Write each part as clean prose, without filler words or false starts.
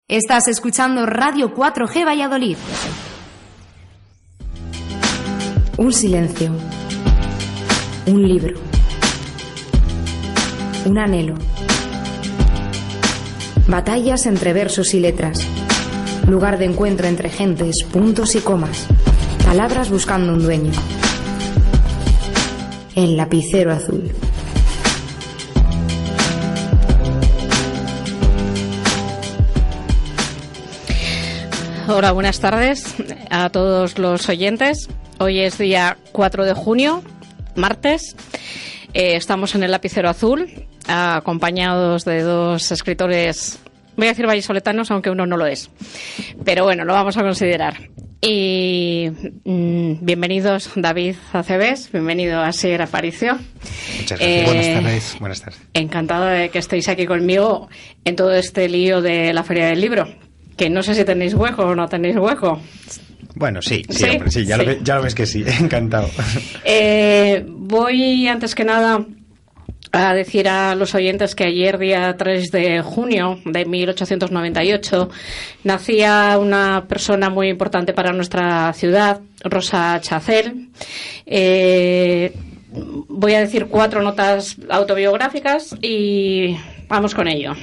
Estás escuchando Radio 4G Valladolid. Un silencio. Un libro. Un anhelo. Batallas entre versos y letras. Lugar de encuentro entre gentes, puntos y comas. Palabras buscando un dueño. El lapicero azul. Hola, buenas tardes a todos los oyentes. Hoy es día 4 de junio, martes. Estamos en el lapicero azul, acompañados de dos escritores, voy a decir vallisoletanos, aunque uno no lo es. Pero bueno, lo vamos a considerar. Y bienvenidos David Acebes, bienvenido Asier Aparicio. Muchas gracias. Buenas tardes. Encantado de que estéis aquí conmigo en todo este lío de la Feria del Libro. Que no sé si tenéis hueco o no tenéis hueco. Bueno, sí, hombre, sí, ya lo ves que sí, encantado. Voy, antes que nada, a decir a los oyentes que ayer, día 3 de junio de 1898, nacía una persona muy importante para nuestra ciudad, Rosa Chacel. Voy a decir 4 notas autobiográficas y vamos con ello.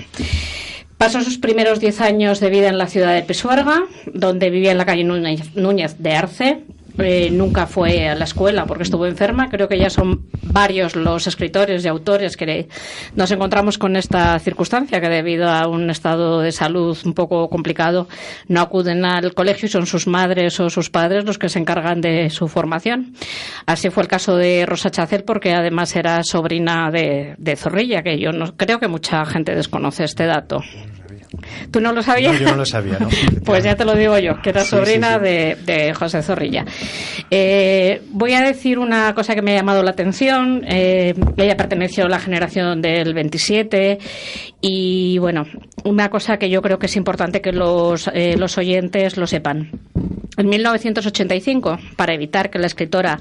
Pasó sus primeros 10 años de vida en la ciudad de Pisuerga, donde vivía en la calle Núñez de Arce. Nunca fue a la escuela porque estuvo enferma. Creo que ya son varios los escritores y autores que nos encontramos con esta circunstancia, que debido a un estado de salud un poco complicado no acuden al colegio y son sus madres o sus padres los que se encargan de su formación. Así fue el caso de Rosa Chacel, porque además era sobrina de Zorrilla, que yo no creo que mucha gente desconoce este dato. ¿Tú no lo sabías? No, yo no lo sabía, ¿no? Pues ya te lo digo yo, que era sobrina de José Zorrilla. Voy a decir una cosa que me ha llamado la atención. Ella perteneció a la generación del 27 y, bueno, una cosa que yo creo que es importante que los oyentes lo sepan. En 1985, para evitar que la escritora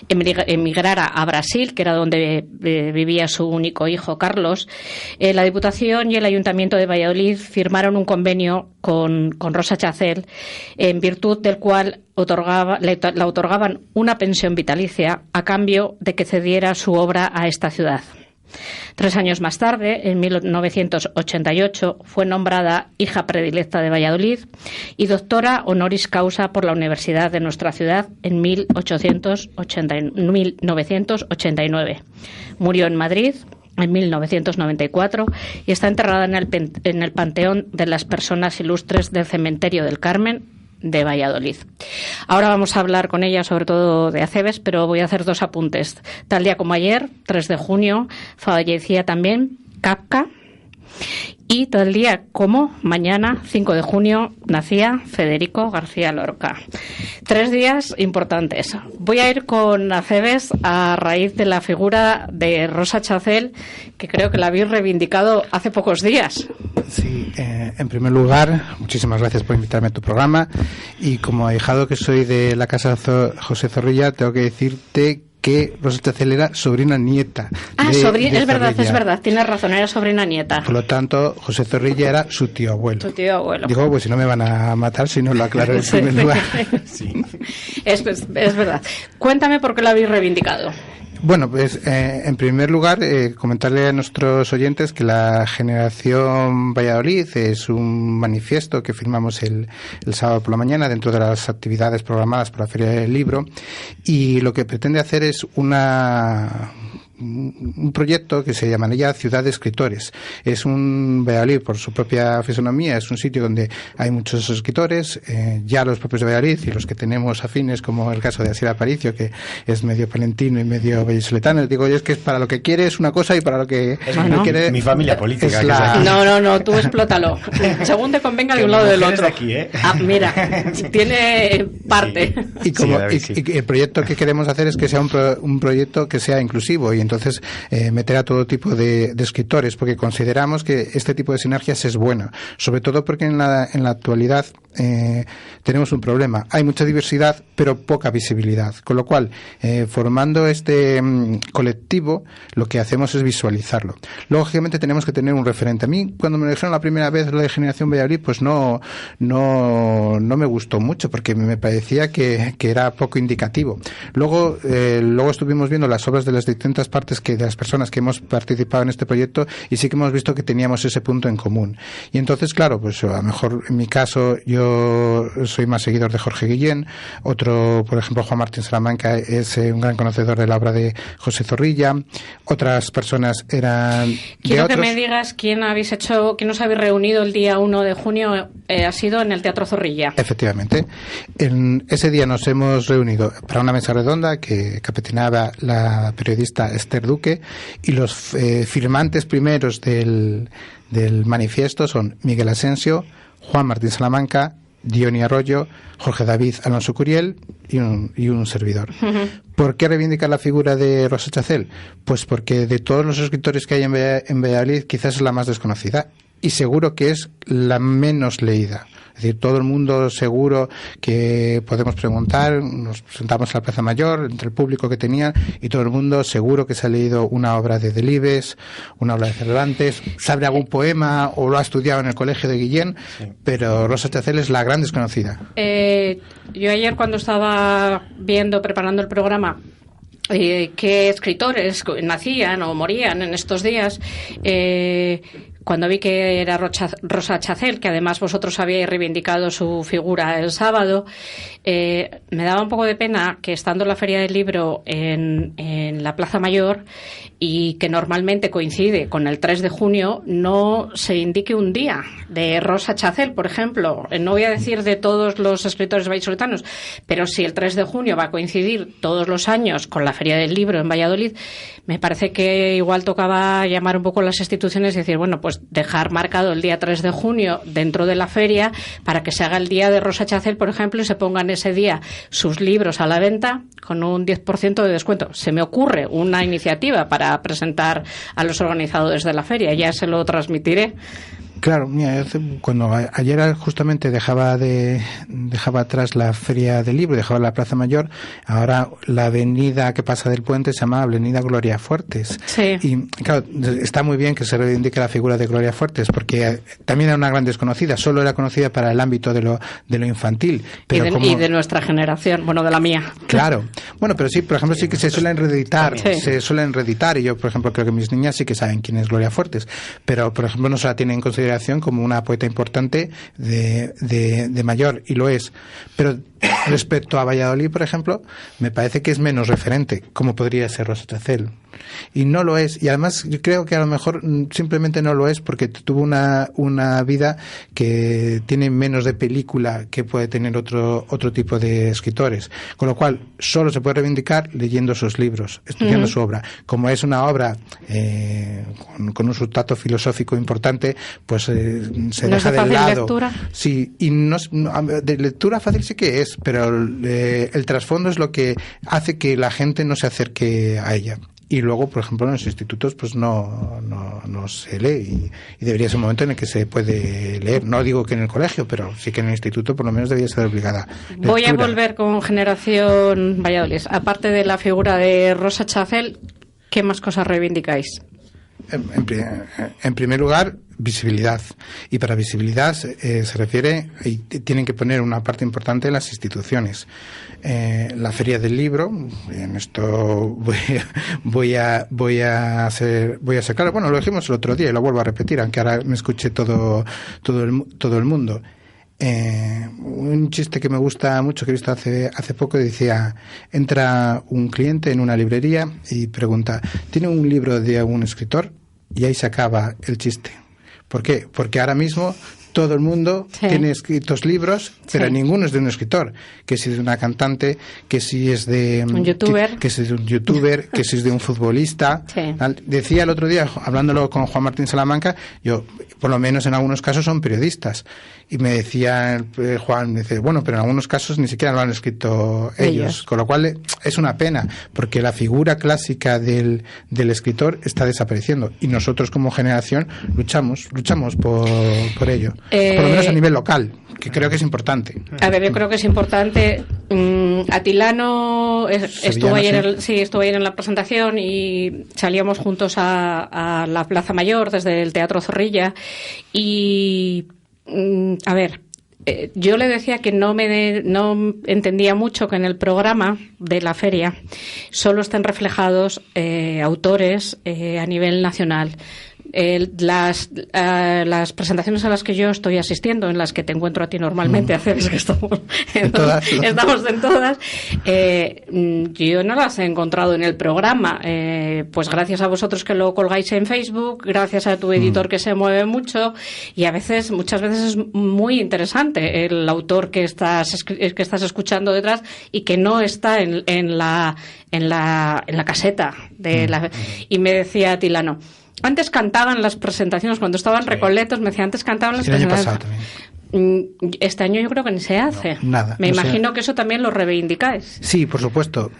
emigrara a Brasil, que era donde vivía su único hijo, Carlos, la Diputación y el Ayuntamiento de Valladolid firmaron un convenio con Rosa Chacel, en virtud del cual le otorgaban una pensión vitalicia a cambio de que cediera su obra a esta ciudad. 3 años más tarde, en 1988, fue nombrada hija predilecta de Valladolid y doctora honoris causa por la Universidad de nuestra ciudad en 1989. Murió en Madrid en 1994 y está enterrada en el Panteón de las Personas Ilustres del Cementerio del Carmen de Valladolid. Ahora vamos a hablar con ella sobre todo de Acebes, pero voy a hacer 2 apuntes. Tal día como ayer, 3 de junio, fallecía también Kafka, y tal día como mañana, 5 de junio, nacía Federico García Lorca. 3 días importantes. Voy a ir con Acebes a raíz de la figura de Rosa Chacel, que creo que la habéis reivindicado hace pocos días. Sí, en primer lugar, muchísimas gracias por invitarme a tu programa. Y como ahijado que soy de la casa José Zorrilla, tengo que decirte que Rosa Chacel era sobrina nieta. Es verdad, tienes razón, era sobrina nieta. Por lo tanto, José Zorrilla era su tío abuelo. Su tío abuelo. Digo, pues si no me van a matar si no lo aclaro en primer lugar. Sí. Es verdad. Cuéntame por qué lo habéis reivindicado. Bueno, pues en primer lugar comentarle a nuestros oyentes que la Generación Valladolid es un manifiesto que firmamos el sábado por la mañana dentro de las actividades programadas por la Feria del Libro, y lo que pretende hacer es un proyecto que se llamaría Ciudad de Escritores. Es un Valladolid, por su propia fisonomía, es un sitio donde hay muchos escritores, ya los propios de Valladolid y los que tenemos afines, como el caso de Asier Aparicio, que es medio palentino y medio vallisoletano. Digo, es que es para lo que quiere es una cosa y para lo que no quiere mi familia política. No, tú explótalo. Según te convenga de un lado o del otro. Aquí, mira, tiene parte. Sí. Y el proyecto que queremos hacer es que sea un proyecto que sea inclusivo, y entonces meter a todo tipo de escritores, porque consideramos que este tipo de sinergias es bueno, sobre todo porque en la actualidad tenemos un problema. Hay mucha diversidad, pero poca visibilidad. Con lo cual, formando este colectivo, lo que hacemos es visualizarlo. Lógicamente tenemos que tener un referente. A mí, cuando me lo dijeron la primera vez lo de Generación Valladolid, pues no me gustó mucho, porque me parecía que era poco indicativo. Luego estuvimos viendo las obras de las distintas partes de las personas que hemos participado en este proyecto, y sí que hemos visto que teníamos ese punto en común. Y entonces, claro, pues a lo mejor en mi caso yo soy más seguidor de Jorge Guillén, otro, por ejemplo, Juan Martín Salamanca es un gran conocedor de la obra de José Zorrilla, otras personas eran Quiero que me digas quién os habéis reunido el día 1 de junio, ha sido en el Teatro Zorrilla. Efectivamente. En ese día nos hemos reunido para una mesa redonda que capitanaba la periodista Esther Duque, y los firmantes primeros del manifiesto son Miguel Asensio, Juan Martín Salamanca, Diony Arroyo, Jorge David Alonso Curiel y un servidor. Uh-huh. ¿Por qué reivindicar la figura de Rosa Chacel? Pues porque de todos los escritores que hay en Valladolid, quizás es la más desconocida, y seguro que es la menos leída. Es decir, todo el mundo seguro que podemos preguntar, nos sentamos a la Plaza Mayor, entre el público que tenían, y todo el mundo seguro que se ha leído una obra de Delibes, una obra de Cervantes, sabe algún poema o lo ha estudiado en el colegio de Guillén, sí. Pero Rosa Chacel es la gran desconocida. Yo ayer, cuando estaba preparando el programa, qué escritores nacían o morían en estos días, cuando vi que era Rosa Chacel, que además vosotros habíais reivindicado su figura el sábado, me daba un poco de pena que, estando en la Feria del Libro en la Plaza Mayor, y que normalmente coincide con el 3 de junio, no se indique un día de Rosa Chacel, por ejemplo. No voy a decir de todos los escritores vallisoletanos, pero si el 3 de junio va a coincidir todos los años con la Feria del Libro en Valladolid, me parece que igual tocaba llamar un poco a las instituciones y decir, bueno, pues dejar marcado el día 3 de junio dentro de la feria para que se haga el día de Rosa Chacel, por ejemplo, y se pongan ese día sus libros a la venta con un 10% de descuento. Se me ocurre una iniciativa para presentar a los organizadores de la feria, ya se lo transmitiré. Claro, mira, cuando ayer justamente dejaba atrás la Feria del Libro, dejaba la Plaza Mayor, ahora la avenida que pasa del puente se llama Avenida Gloria Fuertes. Sí. Y claro, está muy bien que se reivindique la figura de Gloria Fuertes, porque también era una gran desconocida, solo era conocida para el ámbito de lo infantil. Pero y de nuestra generación, bueno, de la mía. Claro. Bueno, pero sí, por ejemplo, sí que se suelen reeditar, y yo, por ejemplo, creo que mis niñas sí que saben quién es Gloria Fuertes, pero, por ejemplo, no se la tienen en consideración como una poeta importante de mayor, y lo es. Pero respecto a Valladolid, por ejemplo, me parece que es menos referente, como podría ser Rosa Chacel. Y no lo es. Y además yo creo que a lo mejor simplemente no lo es porque tuvo una vida que tiene menos de película que puede tener otro tipo de escritores. Con lo cual, solo se puede reivindicar leyendo sus libros, estudiando su obra. Como es una obra con un sustrato filosófico importante, pues se deja de lado. ¿Lectura? Sí, y de lectura fácil sí que es, pero el trasfondo es lo que hace que la gente no se acerque a ella. Y luego, por ejemplo, en los institutos pues no se lee, y debería ser un momento en el que se puede leer. No digo que en el colegio, pero sí que en el instituto por lo menos debería ser obligada. Lectura. Voy a volver con Generación Valladolid. Aparte de la figura de Rosa Chacel, ¿qué más cosas reivindicáis? En primer lugar, visibilidad. Y para visibilidad se refiere, y tienen que poner una parte importante en las instituciones. La Feria del Libro, en esto voy a ser claro. Bueno, lo dijimos el otro día y lo vuelvo a repetir, aunque ahora me escuche todo el mundo. Un chiste que me gusta mucho, que he visto hace poco, decía: entra un cliente en una librería y pregunta, ¿tiene un libro de algún escritor? Y ahí se acaba el chiste. ¿Por qué? Porque ahora mismo todo el mundo tiene escritos libros, pero ninguno es de un escritor. Que si es de una cantante, que si es de un youtuber, que si es de un youtuber, que si es de un futbolista. Decía el otro día, hablándolo con Juan Martín Salamanca, yo, por lo menos en algunos casos son periodistas. Y me decía Juan, me dice, bueno, pero en algunos casos ni siquiera lo han escrito ellos. Con lo cual es una pena, porque la figura clásica del escritor está desapareciendo. Y nosotros como generación luchamos por ello. Por lo menos a nivel local, que creo que es importante. A ver, yo creo que es importante. Atilano estuvo ayer en la presentación y salíamos juntos a la Plaza Mayor desde el Teatro Zorrilla y a ver, yo le decía que no entendía mucho que en el programa de la feria solo estén reflejados autores a nivel nacional. Las presentaciones a las que yo estoy asistiendo, en las que te encuentro a ti normalmente, haces que estamos en todas, yo no las he encontrado en el programa, pues gracias a vosotros que lo colgáis en Facebook, gracias a tu editor que se mueve mucho, y muchas veces es muy interesante el autor que estás escuchando detrás y que no está en la caseta y me decía Tilano, antes cantaban las presentaciones, cuando estaban Recoletos, me decía, antes cantaban las presentaciones. El año pasado también. Este año yo creo que ni se hace. No, nada. Me imagino que eso también lo reivindicáis. Sí, por supuesto.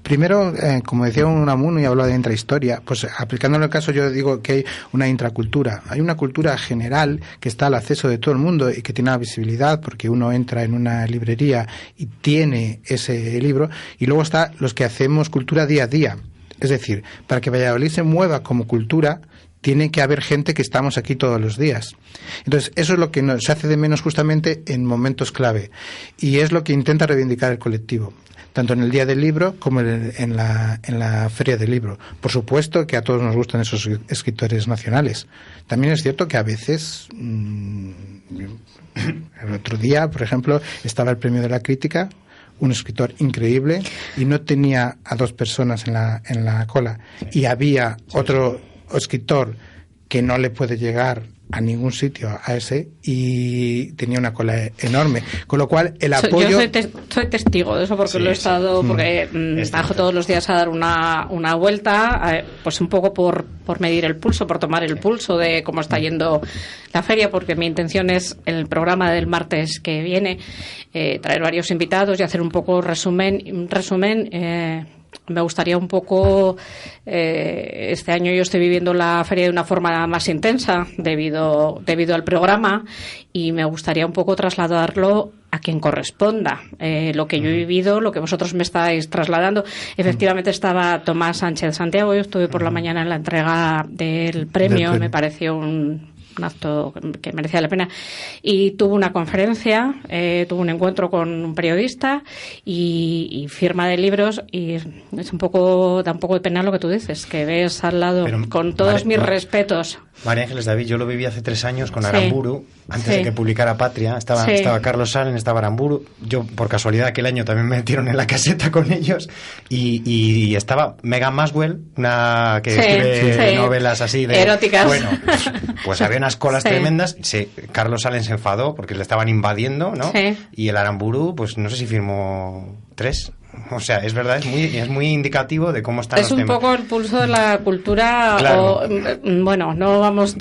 Primero, como decía Unamuno y hablaba de intrahistoria, pues aplicándolo al caso yo digo que hay una intracultura. Hay una cultura general que está al acceso de todo el mundo y que tiene una visibilidad porque uno entra en una librería y tiene ese libro, y luego está los que hacemos cultura día a día. Es decir, para que Valladolid se mueva como cultura, tiene que haber gente que estamos aquí todos los días. Entonces, eso es lo que se hace de menos justamente en momentos clave. Y es lo que intenta reivindicar el colectivo, tanto en el Día del Libro como en la Feria del Libro. Por supuesto que a todos nos gustan esos escritores nacionales. También es cierto que a veces, el otro día, por ejemplo, estaba el Premio de la Crítica, un escritor increíble, y no tenía a dos personas en la cola, y había otro escritor que no le puede llegar a ningún sitio a ese, y tenía una cola enorme, con lo cual el apoyo... Yo soy testigo de eso porque lo he estado, porque bajo todos los días a dar una vuelta, pues un poco por medir el pulso, por tomar el pulso de cómo está yendo la feria, porque mi intención es, en el programa del martes que viene, traer varios invitados y hacer un poco resumen. Me gustaría un poco, este año yo estoy viviendo la feria de una forma más intensa debido al programa, y me gustaría un poco trasladarlo a quien corresponda. Lo que yo he vivido, lo que vosotros me estáis trasladando. Efectivamente estaba Tomás Sánchez Santiago, yo estuve por la mañana en la entrega del premio, me pareció un acto que merecía la pena, y tuvo una conferencia, tuvo un encuentro con un periodista y firma de libros, y es da un poco de pena lo que tú dices, que ves al lado. Pero, con todos mis respetos, María Ángeles David, yo lo viví hace 3 años con Aramburu, antes de que publicara Patria. Estaba Carlos Salen, estaba Aramburu. Yo, por casualidad, aquel año también me metieron en la caseta con ellos. Y estaba Megan Maswell, una que escribe novelas así de... eróticas. Bueno, pues había unas colas tremendas. Carlos Salen se enfadó porque le estaban invadiendo, ¿no? Sí. Y el Aramburu, pues no sé si firmó 3. O sea, es verdad, es muy indicativo de cómo están los temas. Es un poco el pulso de la cultura. Claro. Bueno, no vamos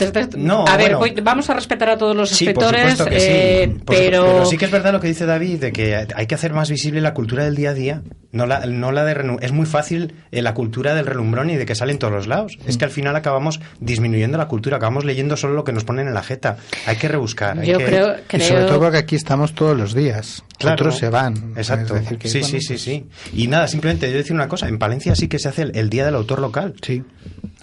vamos a respetar a todos los escritores, por sí. Pero sí que es verdad lo que dice David, de que hay que hacer más visible la cultura del día a día. No la de es muy fácil la cultura del relumbrón y de que sale en todos los lados. Es que al final acabamos disminuyendo la cultura, acabamos leyendo solo lo que nos ponen en la jeta. Hay que rebuscar. Creo... Y sobre todo porque aquí estamos todos los días. Claro. Otros se van. Exacto. Es decir que, sí. Y nada, simplemente yo decir una cosa. En Palencia sí que se hace el Día del Autor Local. Sí.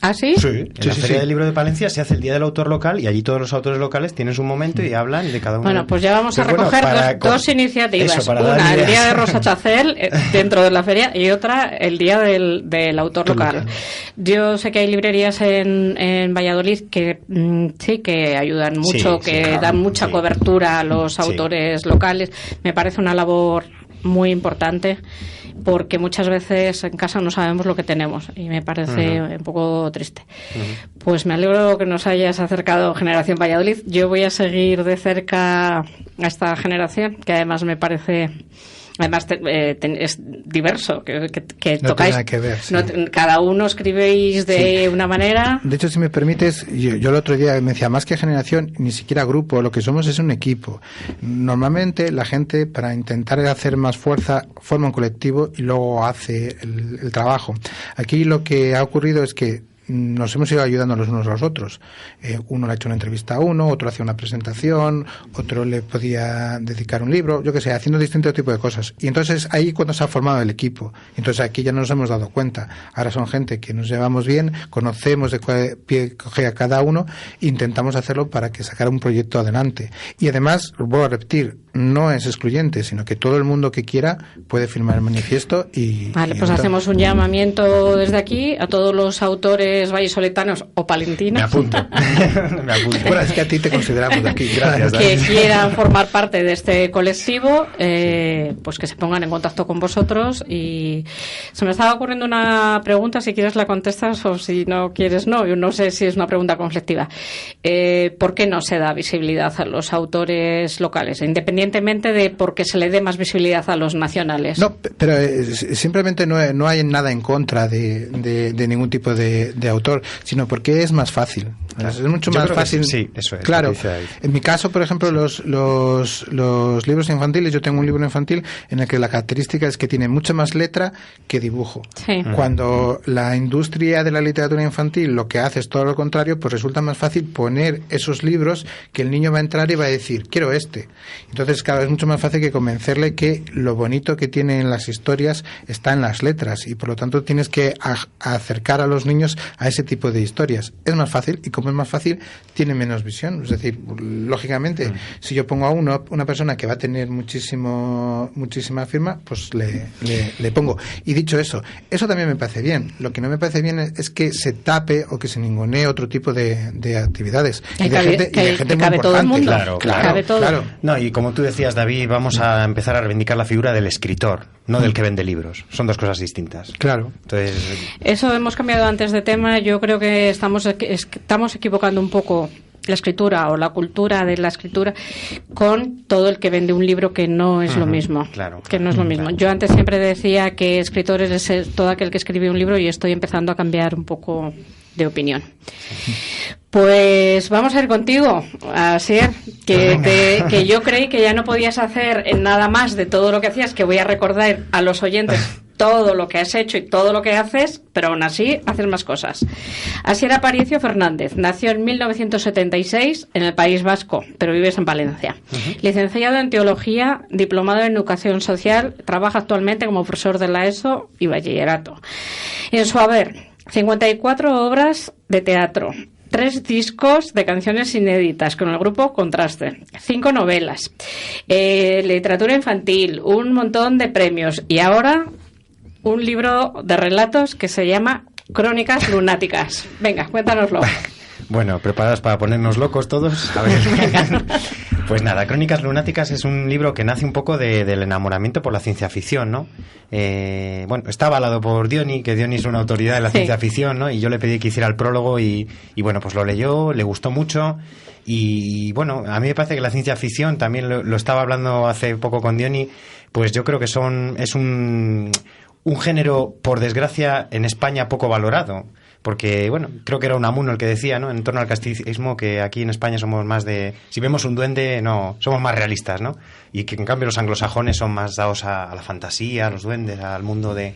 ¿Ah, sí? Sí. En la Feria del Libro de Palencia se hace el Día del Autor Local, y allí todos los autores locales tienen su momento y hablan de cada uno. Bueno, pues ya vamos a recoger dos iniciativas. Una, el Día de Rosa Chacel dentro de la feria, y otra, el Día del Autor Local. Yo sé que hay librerías en Valladolid que sí que ayudan mucho, dan mucha cobertura a los autores locales. Me parece una labor muy importante, porque muchas veces en casa no sabemos lo que tenemos, y me parece un poco triste. Pues me alegro que nos hayas acercado Generación Valladolid. Yo voy a seguir de cerca a esta generación, que además me parece... Además, es diverso, que no tocáis. Tiene que ver, sí. Cada uno escribéis de una manera. De hecho, si me permites, yo el otro día me decía, más que generación, ni siquiera grupo, lo que somos es un equipo. Normalmente la gente, para intentar hacer más fuerza, forma un colectivo y luego hace el trabajo. Aquí lo que ha ocurrido es que nos hemos ido ayudando los unos a los otros. Uno le ha hecho una entrevista a uno, otro hacía una presentación, otro le podía dedicar un libro, yo que sé, haciendo distintos tipos de cosas. Y entonces ahí cuando se ha formado el equipo. Entonces aquí ya nos hemos dado cuenta. Ahora son gente que nos llevamos bien, conocemos de qué pie coge a cada uno, intentamos hacerlo para que sacara un proyecto adelante. Y además, vuelvo a repetir, no es excluyente, sino que todo el mundo que quiera puede firmar el manifiesto y... Vale, pues hacemos un llamamiento desde aquí a todos los autores vallisoletanos o palentinos. Me apunto. Me apunto. Bueno, es que a ti te consideramos de aquí. Gracias. Que quieran formar parte de este colectivo, pues que se pongan en contacto con vosotros. Y se me estaba ocurriendo una pregunta, si quieres la contestas o si no quieres no. Yo no sé si es una pregunta conflictiva. ¿Por qué no se da visibilidad a los autores locales, independientemente de por qué se le dé más visibilidad a los nacionales? No, pero simplemente no hay nada en contra de ningún tipo de autor, sino porque es más fácil. Claro. Es mucho más fácil. Sí, eso es. Claro. En mi caso, por ejemplo, los libros infantiles, yo tengo un libro infantil en el que la característica es que tiene mucha más letra que dibujo. Sí. Cuando la industria de la literatura infantil lo que hace es todo lo contrario, pues resulta más fácil poner esos libros que el niño va a entrar y va a decir, quiero este. Entonces, claro, es mucho más fácil que convencerle que lo bonito que tienen las historias está en las letras y por lo tanto tienes que acercar a los niños a ese tipo de historias. Es más fácil y como es más fácil, tiene menos visión. Es decir, lógicamente, si yo pongo a una persona que va a tener muchísima firma, pues le pongo. Y dicho eso también me parece bien. Lo que no me parece bien es que se tape o que se ningunee otro tipo de actividades. Y de gente muy todo el mundo. Claro. No, y como tú decías, David, vamos a empezar a reivindicar la figura del escritor, no del que vende libros. Son dos cosas distintas. Claro. Entonces, eso hemos cambiado antes de tema. Yo creo que estamos equivocando un poco la escritura o la cultura de la escritura con todo el que vende un libro, que no es lo mismo. Claro. Que no es lo mismo. Claro. Yo antes siempre decía que escritor es todo aquel que escribe un libro y estoy empezando a cambiar un poco de opinión. Pues vamos a ir contigo, Asier, que yo creí que ya no podías hacer nada más de todo lo que hacías, que voy a recordar a los oyentes todo lo que has hecho y todo lo que haces, pero aún así haces más cosas. Asier Aparicio Fernández nació en 1976 en el País Vasco, pero vives en Valencia. Licenciado en Teología, diplomado en Educación Social, trabaja actualmente como profesor de la ESO y bachillerato. En su haber, 54 obras de teatro, 3 discos de canciones inéditas con el grupo Contraste, 5 novelas, literatura infantil, un montón de premios y ahora un libro de relatos que se llama Crónicas Lunáticas. Venga, cuéntanoslo. Bueno, ¿preparados para ponernos locos todos? A ver. Pues nada, Crónicas Lunáticas es un libro que nace un poco del enamoramiento por la ciencia ficción, ¿no? Bueno, está avalado por Diony, que Diony es una autoridad de la ciencia ficción, ¿no? Y yo le pedí que hiciera el prólogo y bueno, pues lo leyó, le gustó mucho. Y bueno, a mí me parece que la ciencia ficción, también lo estaba hablando hace poco con Diony, pues yo creo que es un género, por desgracia, en España poco valorado. Porque, bueno, creo que era Unamuno el que decía, ¿no?, en torno al casticismo, que aquí en España somos más de... Si vemos un duende, no, somos más realistas, ¿no? Y que en cambio los anglosajones son más dados a la fantasía, a los duendes, al mundo de...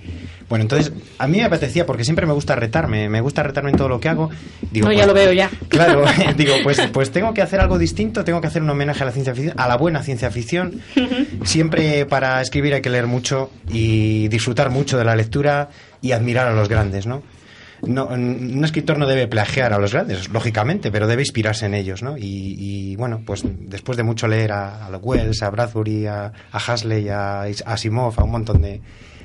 Bueno, entonces, a mí me apetecía, porque siempre me gusta retarme en todo lo que hago. Digo, no, pues, ya lo veo ya. Claro, digo, pues tengo que hacer algo distinto, tengo que hacer un homenaje a la ciencia ficción, a la buena ciencia ficción. Siempre para escribir hay que leer mucho y disfrutar mucho de la lectura y admirar a los grandes, ¿no? No, un escritor no debe plagiar a los grandes, lógicamente, pero debe inspirarse en ellos, ¿no? Y bueno, pues después de mucho leer a Wells, a Bradbury, a Huxley, a Asimov, a un montón de...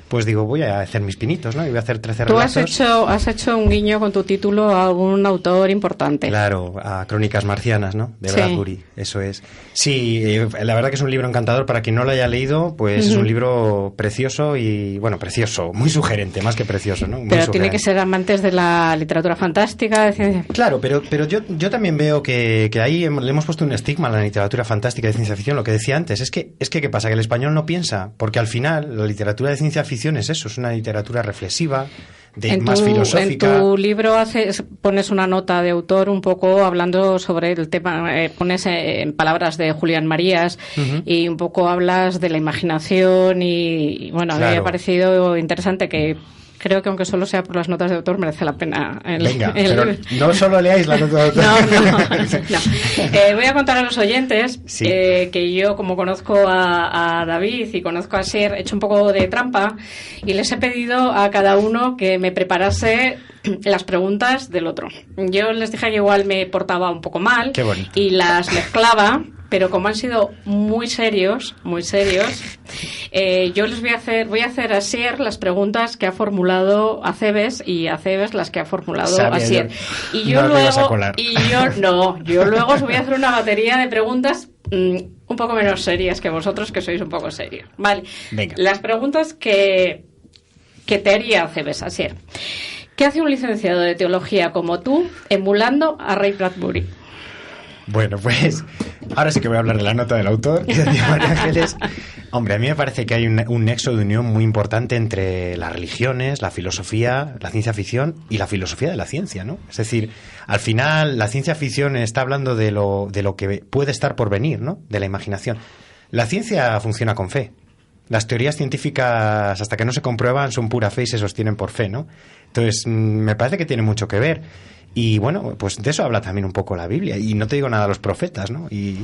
Pues digo, voy a hacer mis pinitos, ¿no? Y voy a hacer 13 relatos. Tú has hecho un guiño con tu título a algún autor importante. Claro, a Crónicas Marcianas, ¿no? De Bradbury, eso es. Sí, la verdad que es un libro encantador. Para quien no lo haya leído, pues es un libro precioso y, bueno, precioso, muy sugerente, más que precioso, ¿no? Muy pero sugerente. Tiene que ser amantes de la literatura fantástica, de ciencia. Claro, pero yo también veo que ahí le hemos puesto un estigma a la literatura fantástica de ciencia ficción. Lo que decía antes, es que ¿qué pasa? Que el español no piensa, porque al final la literatura de ciencia ficción es eso, es una literatura reflexiva, más filosófica. En tu libro pones una nota de autor un poco hablando sobre el tema, pones en palabras de Julián Marías y un poco hablas de la imaginación y bueno, claro. A mí me ha parecido interesante que creo que aunque solo sea por las notas de autor merece la pena. Venga, pero no solo leáis las notas de autor. No. Voy a contar a los oyentes que yo, como conozco a David y conozco a Asier, he hecho un poco de trampa y les he pedido a cada uno que me preparase las preguntas del otro. Yo les dije que igual me portaba un poco mal y las mezclaba, pero como han sido muy serios, yo les voy a hacer a Asier las preguntas que ha formulado Acebes y Acebes las que ha formulado Asier. Y yo luego os voy a hacer una batería de preguntas un poco menos serias que vosotros, que sois un poco serios. Vale. Venga. Las preguntas que te haría Acebes, Asier. ¿Qué hace un licenciado de teología como tú emulando a Ray Bradbury? Bueno, pues ahora sí que voy a hablar de la nota del autor, que decía María Ángeles. Hombre, a mí me parece que hay un nexo de unión muy importante entre las religiones, la filosofía, la ciencia ficción y la filosofía de la ciencia, ¿no? Es decir, al final la ciencia ficción está hablando de lo que puede estar por venir, ¿no? De la imaginación. La ciencia funciona con fe. Las teorías científicas, hasta que no se comprueban, son pura fe y se sostienen por fe, ¿no? Entonces, me parece que tiene mucho que ver. Y bueno, pues de eso habla también un poco la Biblia. Y no te digo nada de los profetas, ¿no? Y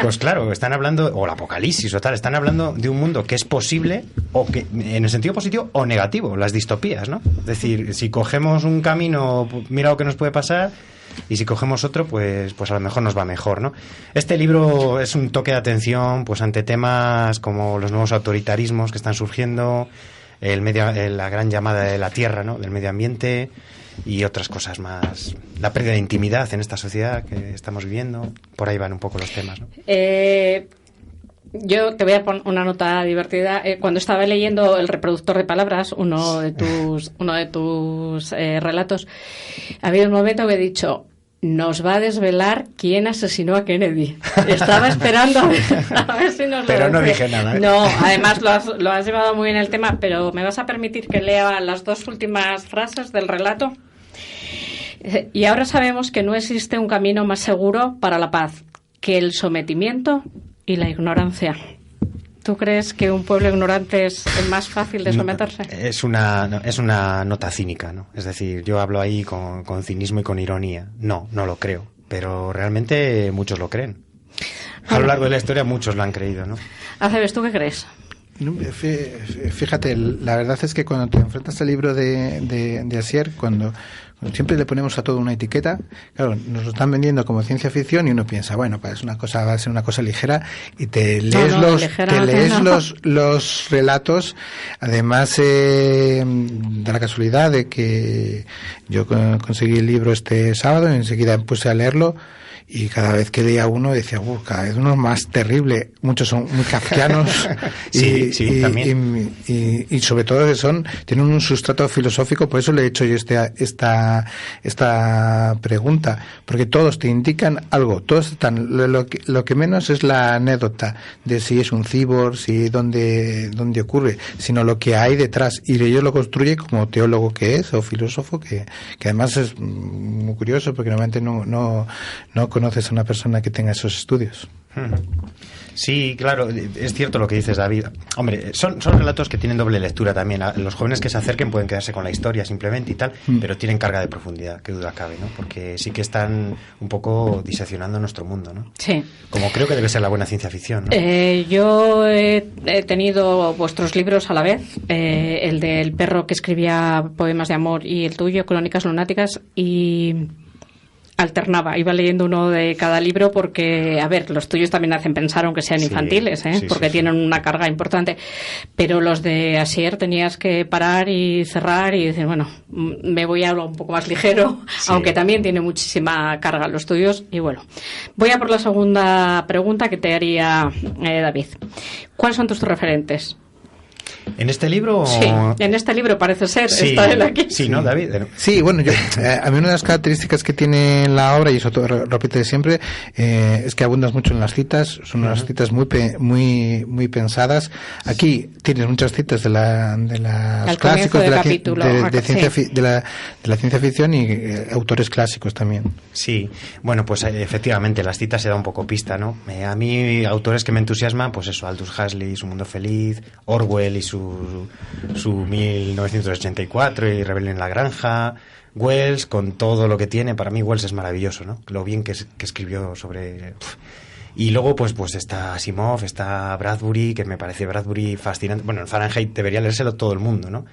pues claro, están hablando, o el Apocalipsis o tal, están hablando de un mundo que es posible, o que en el sentido positivo o negativo, las distopías, ¿no? Es decir, si cogemos un camino, mira lo que nos puede pasar, y si cogemos otro, pues a lo mejor nos va mejor, ¿no? Este libro es un toque de atención pues ante temas como los nuevos autoritarismos que están surgiendo, la gran llamada de la tierra, ¿no? Del medio ambiente y otras cosas más. La pérdida de intimidad en esta sociedad que estamos viviendo. Por ahí van un poco los temas, ¿no? Yo te voy a poner una nota divertida. Cuando estaba leyendo El reproductor de palabras, uno de tus relatos, ha habido un momento que he dicho: nos va a desvelar quién asesinó a Kennedy. Estaba esperando a ver si nos lo Pero no dije nada, ¿eh? No, además lo has llevado muy bien el tema, pero ¿me vas a permitir que lea las dos últimas frases del relato? Y ahora sabemos que no existe un camino más seguro para la paz que el sometimiento y la ignorancia. ¿Tú crees que un pueblo ignorante es el más fácil de someterse? Es una nota cínica, ¿no? Es decir, yo hablo ahí con cinismo y con ironía. No lo creo, pero realmente muchos lo creen. A lo largo de la historia muchos lo han creído, ¿no? Acebes, ¿tú qué crees? Fíjate, la verdad es que cuando te enfrentas al libro de Asier, cuando siempre le ponemos a todo una etiqueta, claro, nos lo están vendiendo como ciencia ficción y uno piensa, bueno, pues va a ser una cosa ligera, y te lees los relatos. Además, da la casualidad de que yo conseguí el libro este sábado y enseguida me puse a leerlo. Y cada vez que leía uno decía, cada vez uno más terrible. Muchos son muy kafkianos también. Y sobre todo tienen un sustrato filosófico. Por eso le he hecho yo esta pregunta, porque todos te indican algo. Todos están, lo que menos es la anécdota de si es un cibor, si dónde ocurre, sino lo que hay detrás. Y ello lo construye como teólogo que es, o filósofo, que además es muy curioso, porque normalmente no conoces a una persona que tenga esos estudios. Sí, claro, es cierto lo que dices, David. Hombre, son relatos que tienen doble lectura también. Los jóvenes que se acerquen pueden quedarse con la historia simplemente y tal, pero tienen carga de profundidad, qué duda cabe, ¿no? Porque sí que están un poco diseccionando nuestro mundo, ¿no? Sí. Como creo que debe ser la buena ciencia ficción, ¿no? Yo he tenido vuestros libros a la vez, el del perro que escribía poemas de amor y el tuyo, Crónicas Lunáticas, y alternaba, iba leyendo uno de cada libro porque, a ver, los tuyos también hacen pensar, aunque sean infantiles, porque tienen una carga importante, pero los de Asier tenías que parar y cerrar y decir, bueno, me voy a hablar un poco más ligero, aunque también tiene muchísima carga los tuyos. Y bueno, voy a por la segunda pregunta que te haría David. ¿Cuáles son tus referentes? ¿En este libro? Sí, en este libro parece ser, está él aquí. Sí, ¿no, David? Sí, bueno, a mí una de las características que tiene la obra, y eso repite siempre, es que abundas mucho en las citas. Son unas citas muy pensadas. Aquí tienes muchas citas de los clásicos de la ciencia ficción y autores clásicos también. Sí, bueno, pues efectivamente las citas se da un poco pista, ¿no? A mí autores que me entusiasman, pues eso, Aldous Huxley y Su Mundo Feliz, Orwell y su su 1984 y Rebelión en la Granja. Wells, con todo lo que tiene, para mí Wells es maravilloso, ¿no? Lo bien que escribió sobre... Y luego pues está Asimov, está Bradbury, que me parece Bradbury fascinante. Bueno, en Fahrenheit debería leérselo todo el mundo, ¿no?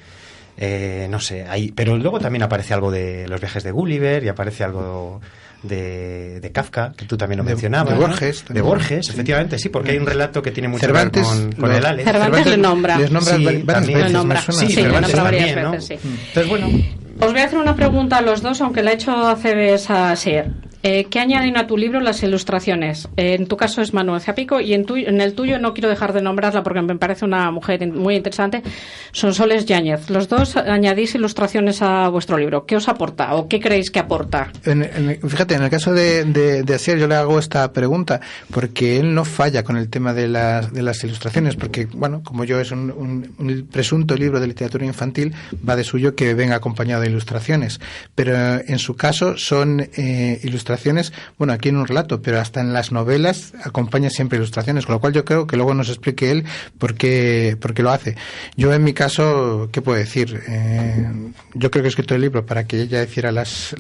No sé, pero luego también aparece algo de los viajes de Gulliver y aparece algo de Kafka, que tú también lo mencionabas. De Borges. ¿no? De Borges, efectivamente, sí, porque hay un relato que tiene mucho que ver con el Alex. Cervantes le nombra. Les nombra sí, varias veces. Nombra. Sí, Sí, Cervantes nombra varias también, veces, ¿no? sí. Entonces, bueno... Os voy a hacer una pregunta a los dos, aunque la he hecho a Cebes a Sier. ¿Qué añaden a tu libro las ilustraciones? En tu caso es Manuel Zapico y en el tuyo no quiero dejar de nombrarla porque me parece una mujer muy interesante. Sonsoles Yáñez. Los dos añadís ilustraciones a vuestro libro. ¿Qué os aporta o qué creéis que aporta? Fíjate, en el caso de Asier yo le hago esta pregunta porque él no falla con el tema de las ilustraciones porque, bueno, como yo es un presunto libro de literatura infantil, va de suyo que venga acompañado de ilustraciones. Pero en su caso son ilustraciones, bueno, aquí en un relato, pero hasta en las novelas acompaña siempre ilustraciones, con lo cual yo creo que luego nos explique él por qué lo hace. Yo en mi caso, ¿qué puedo decir? Yo creo que he escrito el libro para que ella hiciera las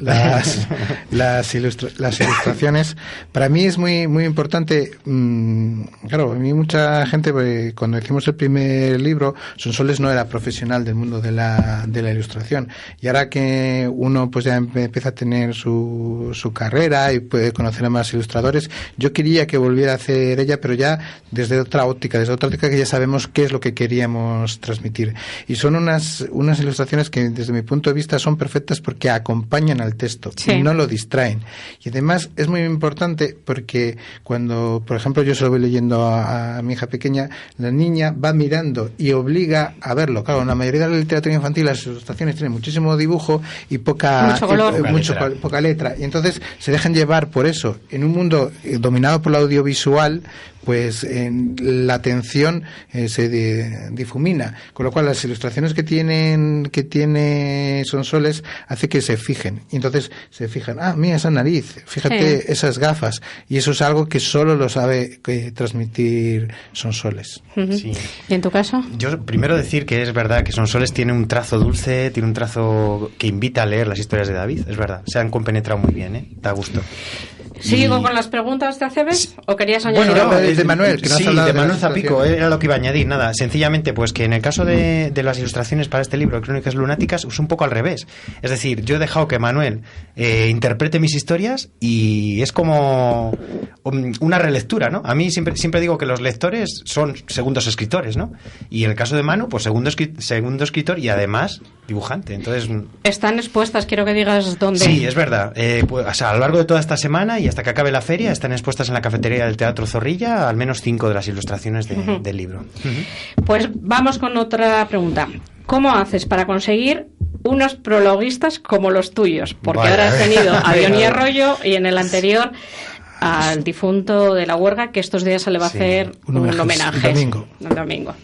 ilustraciones. Para mí es muy muy importante, claro, a mí mucha gente, cuando hicimos el primer libro, Sonsoles no era profesional del mundo de la ilustración, y ahora que uno pues ya empieza a tener su carrera y puede conocer a más ilustradores, yo quería que volviera a hacer ella, pero ya desde otra óptica que ya sabemos qué es lo que queríamos transmitir, y son unas ilustraciones que desde mi punto de vista son perfectas porque acompañan al texto, sí, y no lo distraen, y además es muy importante porque cuando, por ejemplo, yo se lo voy leyendo a mi hija pequeña, la niña va mirando y obliga a verlo. Claro, en la mayoría de la literatura infantil las ilustraciones tienen muchísimo dibujo y poca letra, y entonces se dejan llevar por eso. En un mundo dominado por lo audiovisual, pues la atención se difumina, con lo cual las ilustraciones que tiene Sonsoles hace que se fijen, y entonces se fijan, mira esa nariz, fíjate, sí, esas gafas, y eso es algo que solo lo sabe transmitir Sonsoles. Sí. ¿Y en tu caso? Yo primero decir que es verdad que Sonsoles tiene un trazo dulce, tiene un trazo que invita a leer las historias de David, es verdad, se han compenetrado muy bien, da gusto. ¿Sigo con las preguntas de Acebes? ¿O querías añadir algo? Bueno, de Manuel, que no sí, de Manuel Zapico, era lo que iba a añadir. Nada, sencillamente, pues que en el caso de las ilustraciones para este libro, Crónicas Lunáticas, es un poco al revés. Es decir, yo he dejado que Manuel interprete mis historias y es como una relectura, ¿no? A mí siempre digo que los lectores son segundos escritores, ¿no? Y en el caso de Manu, pues segundo escritor y además dibujante. Entonces, están expuestas, quiero que digas dónde. Sí, es verdad. Pues, o sea, a lo largo de toda esta semana y hasta que acabe la feria están expuestas en la cafetería del Teatro Zorrilla al menos 5 de las ilustraciones del libro. Pues vamos con otra pregunta. ¿Cómo haces para conseguir unos prologuistas como los tuyos? Porque ahora has tenido a Dionís Arroyo y en el anterior al difunto de la Huerga, que estos días se le va a hacer un homenaje. El domingo.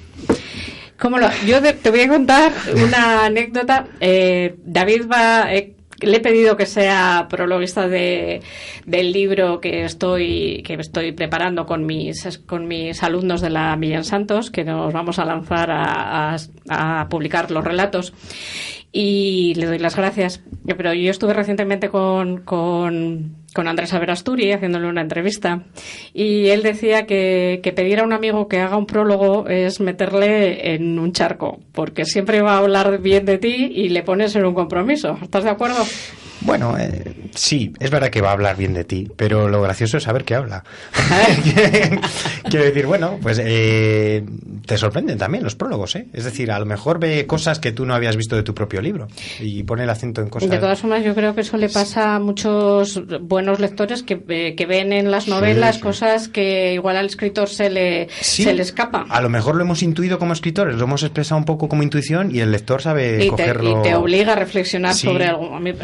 Yo te voy a contar una anécdota. David le he pedido que sea prologuista del libro que estoy preparando con mis alumnos de la Millán Santos, que nos vamos a lanzar a publicar los relatos. Y le doy las gracias. Pero yo estuve recientemente con Andrés Averasturi haciéndole una entrevista y él decía que pedir a un amigo que haga un prólogo es meterle en un charco, porque siempre va a hablar bien de ti y le pones en un compromiso. ¿Estás de acuerdo? Bueno, sí, es verdad que va a hablar bien de ti, pero lo gracioso es saber qué habla. Quiero decir, bueno, pues te sorprenden también los prólogos, ¿eh? Es decir, a lo mejor ve cosas que tú no habías visto de tu propio libro y pone el acento en cosas. De todas formas, yo creo que eso le pasa a muchos buenos lectores que ven en las novelas cosas que igual al escritor se le escapa. A lo mejor lo hemos intuido como escritores, lo hemos expresado un poco como intuición y el lector sabe cogerlo. Y te obliga a reflexionar sobre algo. A mí,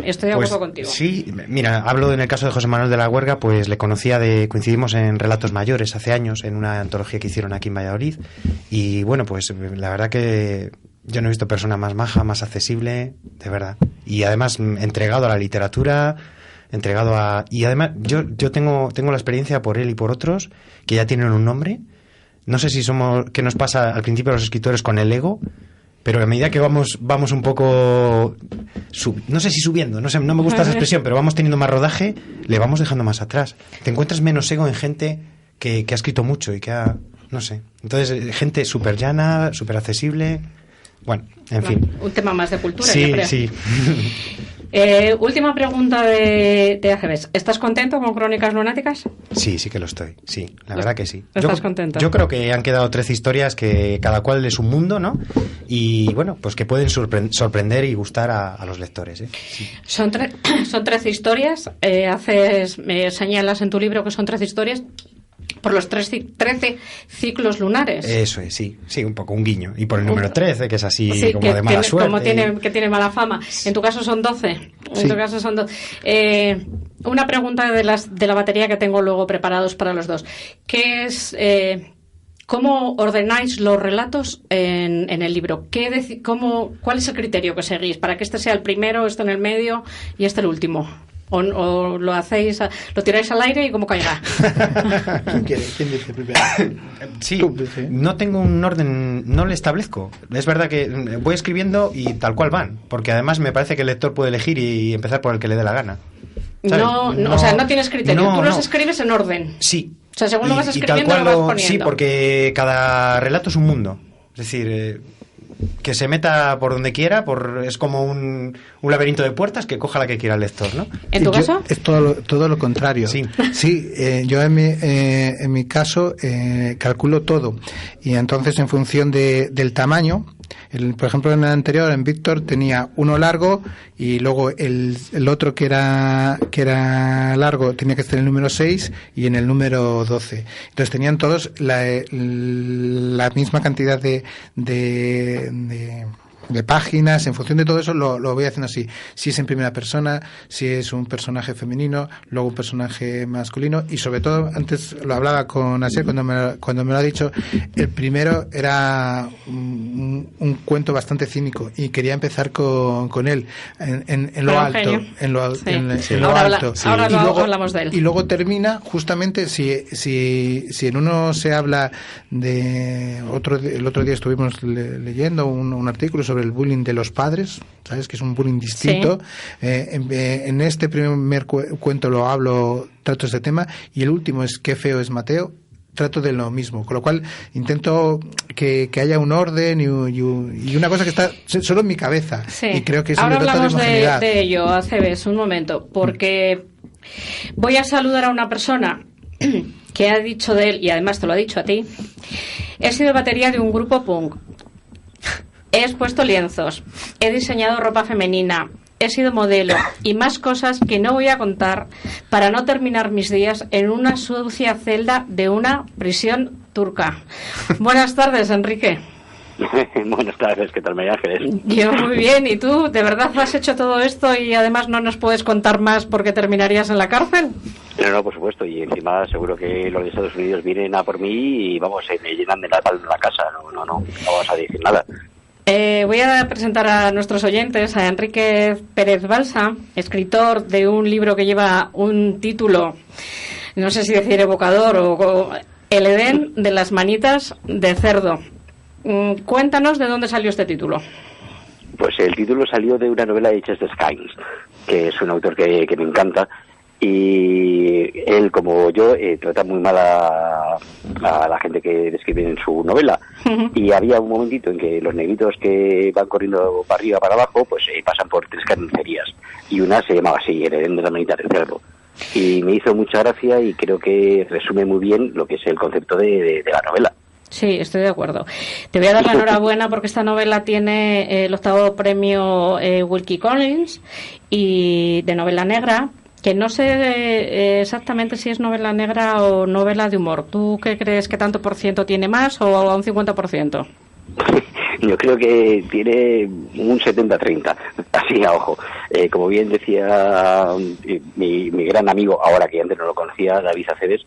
estoy de acuerdo contigo. Sí, mira, hablo en el caso de José Manuel de la Huerga, pues le conocía coincidimos en Relatos Mayores hace años, en una antología que hicieron aquí en Valladolid, y bueno, pues la verdad que yo no he visto persona más maja, más accesible, de verdad, y además entregado a la literatura, y además yo tengo la experiencia por él y por otros que ya tienen un nombre, no sé si somos, qué nos pasa al principio a los escritores con el ego, pero a medida que vamos un poco, no sé si subiendo, no sé, no me gusta esa expresión, pero vamos teniendo más rodaje, le vamos dejando más atrás. Te encuentras menos ego en gente que ha escrito mucho y que ha, no sé. Entonces, gente súper llana, súper accesible. Bueno, en fin. Un tema más de cultura, sí, yo creo. Sí. Última pregunta de ACBs. ¿Estás contento con Crónicas Lunáticas? Sí, sí que lo estoy. Sí, la verdad que sí. ¿Estás contento? Yo creo que han quedado 13 historias que cada cual es un mundo, ¿no? Y bueno, pues que pueden sorprender y gustar a los lectores, ¿eh? Sí. Son 13 historias. Señalas en tu libro que son 13 historias por los 13 ciclos lunares. Eso es, sí, un poco un guiño. Y por el número 13, que es así, sí, como de mala suerte. Que tiene mala fama. En tu caso son 12. En tu caso son 12. Una pregunta de la batería que tengo luego preparados para los dos. ¿Qué es... ¿Cómo ordenáis los relatos en el libro? ¿Cuál es el criterio que seguís para que este sea el primero, este en el medio y este el último? ¿O lo hacéis, lo tiráis al aire y como caiga? ¿Quién dice primero? Sí, no tengo un orden, no le establezco. Es verdad que voy escribiendo y tal cual van, porque además me parece que el lector puede elegir y empezar por el que le dé la gana. No, o sea, no tienes criterio, tú los escribes en orden. Sí. O sea, según lo vas escribiendo, lo vas poniendo. Sí, porque cada relato es un mundo. Es decir, que se meta por donde quiera, es como un laberinto de puertas, que coja la que quiera el lector, ¿no? ¿En tu caso? Es todo lo contrario. Sí, yo en mi caso calculo todo, y entonces en función del tamaño, por ejemplo en el anterior, en Víctor, tenía uno largo y luego el otro que era largo tenía que estar en el número 6 y en el número 12. Entonces tenían todos la misma cantidad de páginas. En función de todo eso lo voy haciendo así. Si es en primera persona, si es un personaje femenino, luego un personaje masculino, y sobre todo, antes lo hablaba con Asier cuando me lo ha dicho, el primero era un cuento bastante cínico y quería empezar con él en lo alto, en lo alto. Ahora luego hablamos de él. Y luego termina justamente, si en uno se habla de el otro día estuvimos leyendo un artículo sobre el bullying de los padres, ¿sabes? Que es un bullying distinto. Sí. En este primer cuento trato este tema, y el último es Qué feo es Mateo, trato de lo mismo, con lo cual intento que haya un orden y una cosa que está solo en mi cabeza. Sí. Y creo que es ahora un retrato hablamos de homogeneidad. de ello, ACBs, un momento, porque voy a saludar a una persona que ha dicho de él, y además te lo ha dicho a ti: he sido batería de un grupo punk, he expuesto lienzos, he diseñado ropa femenina, he sido modelo y más cosas que no voy a contar para no terminar mis días en una sucia celda de una prisión turca. Buenas tardes, Enrique. Buenas tardes, ¿qué tal, María Ángeles? Yo muy bien, ¿y tú? ¿De verdad has hecho todo esto y además no nos puedes contar más porque terminarías en la cárcel? No, por supuesto, y encima seguro que los de Estados Unidos vienen a por mí y vamos, me llenan de Natal en la casa, no vamos a decir nada. Voy a presentar a nuestros oyentes a Enrique Pérez Balsa, escritor de un libro que lleva un título, no sé si decir evocador o El Edén de las manitas de cerdo. Cuéntanos de dónde salió este título. Pues el título salió de una novela de Chester Skynes, que es un autor que me encanta, y él, como yo, trata muy mal a la gente que describe en su novela. Y había un momentito en que los negritos que van corriendo para arriba, para abajo, pues pasan por 3 carnicerías, y una se llamaba así, El Edén de la manita de cerdo, y me hizo mucha gracia y creo que resume muy bien lo que es el concepto de la novela. Sí, estoy de acuerdo. Te voy a dar la enhorabuena porque esta novela tiene el 8º premio Wilkie Collins y de novela negra, que no sé exactamente si es novela negra o novela de humor. ¿Tú qué crees, que tanto por ciento tiene más o a un 50%? Yo creo que tiene un 70-30, así a ojo. Como bien decía mi gran amigo, ahora que antes no lo conocía, David Aceves,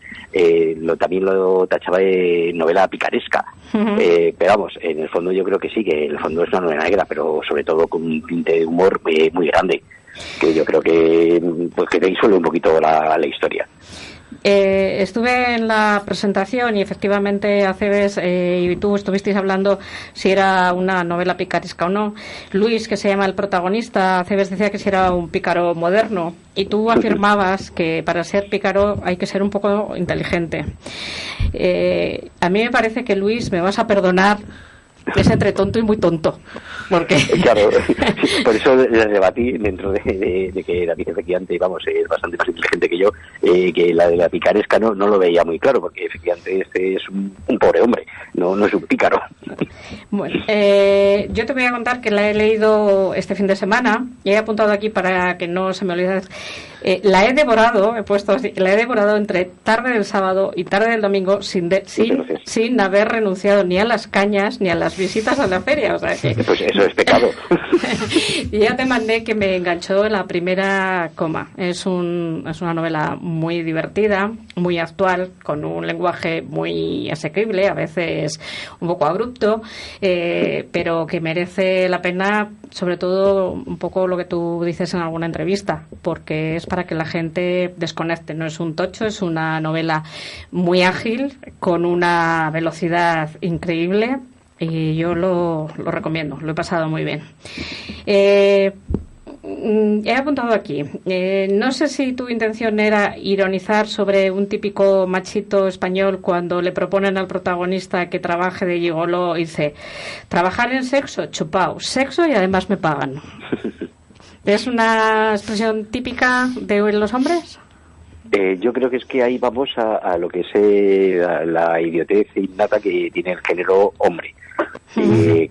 también lo tachaba de novela picaresca. Pero vamos, en el fondo yo creo que sí, que en el fondo es una novela negra, pero sobre todo con un tinte de humor muy grande, que yo creo que te disuelve un poquito la historia. Estuve en la presentación y efectivamente Aceves y tú estuvisteis hablando si era una novela picaresca o no. Luis, que se llama el protagonista, Aceves decía que si era un pícaro moderno y tú afirmabas que para ser pícaro hay que ser un poco inteligente. A mí me parece que Luis, me vas a perdonar, es entre tonto y muy tonto. Porque... Claro, por eso le rebatí dentro de que David efectivamente, vamos, es bastante más inteligente que yo, que la de la picaresca no lo veía muy claro, porque efectivamente este es un pobre hombre, no es un pícaro. Bueno, yo te voy a contar que la he leído este fin de semana y he apuntado aquí para que no se me olvide. La he devorado, la he devorado entre tarde del sábado y tarde del domingo sin haber renunciado ni a las cañas ni a las visitas a la feria. O sea que... Pues eso es pecado. Y ya te mandé que me enganchó en la primera coma. Es una novela muy divertida, muy actual, con un lenguaje muy asequible, a veces un poco abrupto, pero que merece la pena, sobre todo un poco lo que tú dices en alguna entrevista, porque es para que la gente desconecte. No es un tocho, es una novela muy ágil, con una velocidad increíble, y yo lo recomiendo, lo he pasado muy bien. He apuntado aquí, no sé si tu intención era ironizar sobre un típico machito español cuando le proponen al protagonista que trabaje de gigoló y dice: trabajar en sexo, chupao, sexo y además me pagan. ¿Es una expresión típica de los hombres? Yo creo que es que ahí vamos a lo que es la idiotez innata que tiene el género hombre.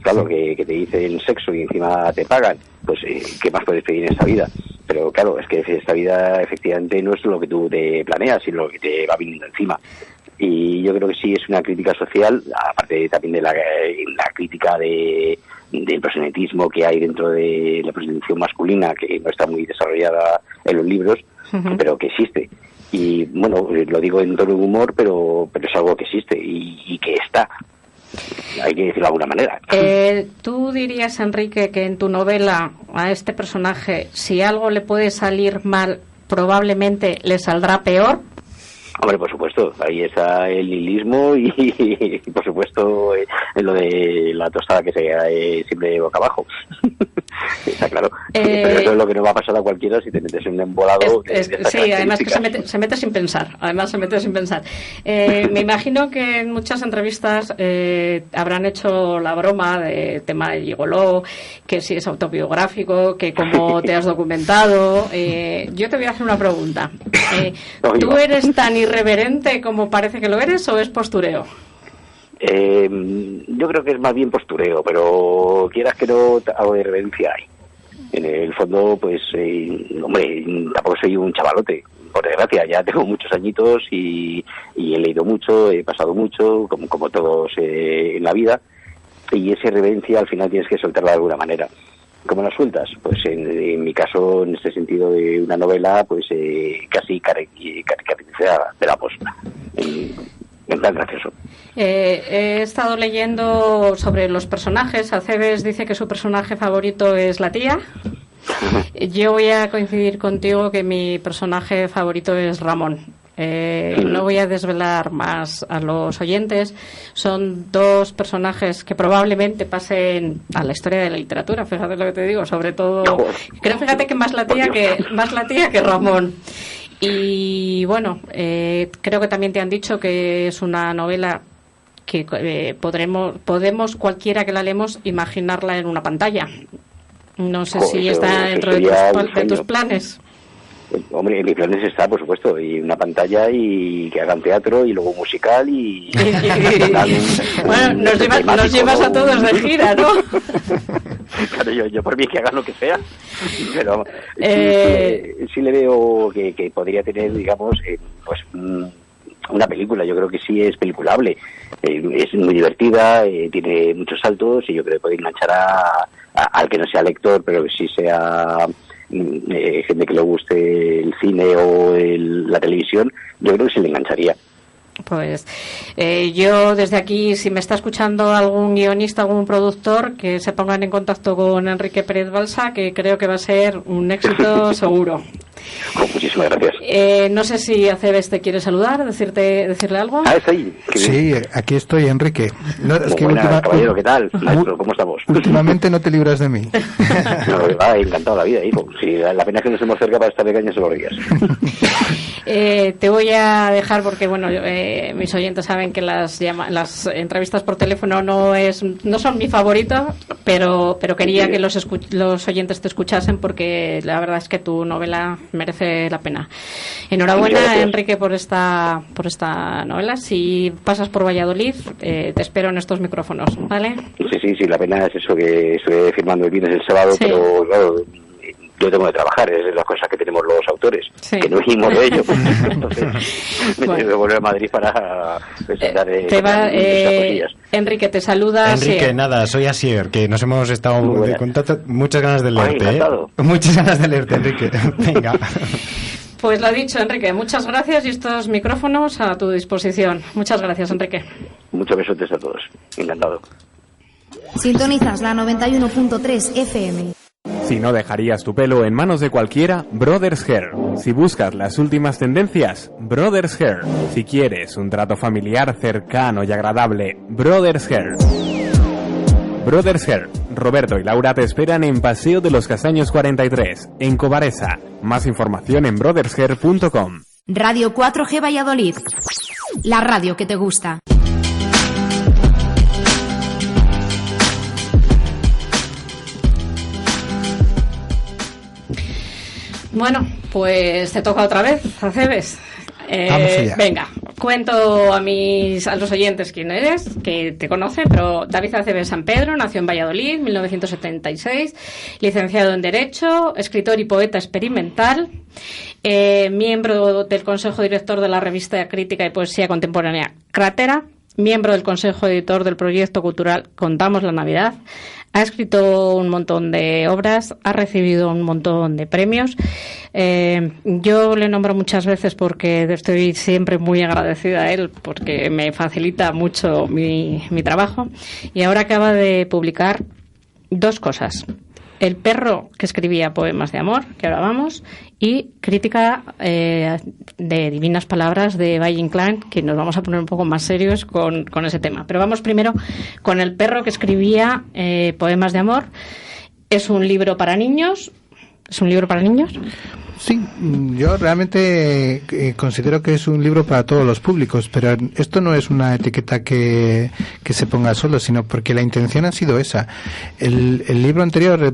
Claro, que te dicen sexo y encima te pagan, pues ¿qué más puedes pedir en esta vida? Pero claro, es que esta vida efectivamente no es lo que tú te planeas, sino lo que te va viniendo encima. Y yo creo que sí es una crítica social, aparte también de la crítica del proxenetismo que hay dentro de la prostitución masculina, que no está muy desarrollada en los libros, pero que existe. Y bueno, lo digo en tono de humor, pero es algo que existe y que está. Hay que decirlo de alguna manera. ¿Tú dirías, Enrique, que en tu novela a este personaje, si algo le puede salir mal, probablemente le saldrá peor? Hombre, por supuesto, ahí está el nihilismo y por supuesto lo de la tostada que se cae siempre boca abajo. Está claro. Pero eso es lo que no va a pasar a cualquiera si te metes en un embolado. Sí, además que se mete sin pensar. Me imagino que en muchas entrevistas habrán hecho la broma de tema de gigoló, que si es autobiográfico, que cómo te has documentado. Yo te voy a hacer una pregunta. ¿Tú eres tan irreverente como parece que lo eres o es postureo? Yo creo que es más bien postureo, pero quieras que no, algo de reverencia hay. En el fondo, pues, hombre, tampoco soy un chavalote, por desgracia, ya tengo muchos añitos y he leído mucho, he pasado mucho, como todos en la vida, y esa reverencia al final tienes que soltarla de alguna manera. ¿Cómo la sueltas? Pues en mi caso, en este sentido de una novela, pues casi caracterizada de la posta. En plan gracioso. He estado leyendo sobre los personajes. Aceves dice que su personaje favorito es la tía. Yo voy a coincidir contigo que mi personaje favorito es Ramón. No voy a desvelar más a los oyentes. Son dos personajes que probablemente pasen a la historia de la literatura. Fíjate lo que te digo. Sobre todo, fíjate que más la tía que Ramón. Y bueno, creo que también te han dicho que es una novela que podemos cualquiera que la leemos imaginarla en una pantalla. No sé si está dentro de tus planes. Hombre, en mis planes está, por supuesto, y una pantalla y que hagan teatro y luego musical y... Bueno, nos llevas a todos de gira, ¿no? Claro, yo por mí que hagan lo que sea, pero sí le veo que podría tener, digamos, pues una película. Yo creo que sí es peliculable, es muy divertida, tiene muchos saltos y yo creo que puede enganchar al que no sea lector, pero que sí sea... gente que le guste el cine o la televisión, yo creo que se le engancharía. Pues yo desde aquí, si me está escuchando algún guionista, algún productor, que se pongan en contacto con Enrique Pérez Balsa, que creo que va a ser un éxito seguro. Muchísimas gracias. No sé si Aceves te quiere saludar, decirle algo. Está ahí. Sí, aquí estoy, Enrique. No, es que caballero, ¿qué tal? Maestro, ¿cómo estamos? Últimamente no te libras de mí. No, encantado la vida, hijo. Sí, la pena es que nos estemos cerca para estar de cañas todos los días. Te voy a dejar porque, bueno, mis oyentes saben que las entrevistas por teléfono no son mi favorito, pero quería que los oyentes te escuchasen porque la verdad es que tu novela merece la pena. Enhorabuena, Enrique, por esta novela. Si pasas por Valladolid, te espero en estos micrófonos, ¿vale? Sí, la pena es eso, que estoy firmando el viernes el sábado, pero claro, yo tengo que trabajar, es las cosas que tenemos los autores, que no vivimos de ello. Entonces me tengo que volver a Madrid para presentar cosillas. Enrique, te saluda. Enrique, nada, soy Asier, que nos hemos estado de contacto. Muchas ganas de leerte, Muchas ganas de leerte, Enrique. Venga. Pues lo dicho, Enrique, muchas gracias y estos micrófonos a tu disposición. Muchas gracias, Enrique. Muchos besotes a todos. Encantado. Sintonizas la 91.3 FM. Si no dejarías tu pelo en manos de cualquiera, Brothers Hair. Si buscas las últimas tendencias, Brothers Hair. Si quieres un trato familiar cercano y agradable, Brothers Hair. Brothers Hair. Roberto y Laura te esperan en Paseo de los Castaños 43, en Cobaresa. Más información en brothershair.com. Radio 4G Valladolid. La radio que te gusta. Bueno, pues te toca otra vez, Aceves. Vamos allá. Venga, cuento a los oyentes quién eres, que te conocen, pero David Aceves San Pedro nació en Valladolid, 1976, licenciado en Derecho, escritor y poeta experimental, miembro del Consejo Director de la revista Crítica y Poesía Contemporánea Crátera, miembro del Consejo Editor del proyecto cultural Contamos la Navidad. Ha escrito un montón de obras, ha recibido un montón de premios. Yo le nombro muchas veces porque estoy siempre muy agradecida a él porque me facilita mucho mi trabajo. Y ahora acaba de publicar 2 cosas. El perro que escribía poemas de amor, que ahora vamos, y crítica de divinas palabras de Valle Inclán, que nos vamos a poner un poco más serios con ese tema. Pero vamos primero con El perro que escribía poemas de amor. ¿Es un libro para niños? ¿Es un libro para niños? Sí, yo realmente considero que es un libro para todos los públicos, pero esto no es una etiqueta que se ponga solo, sino porque la intención ha sido esa. El libro anterior,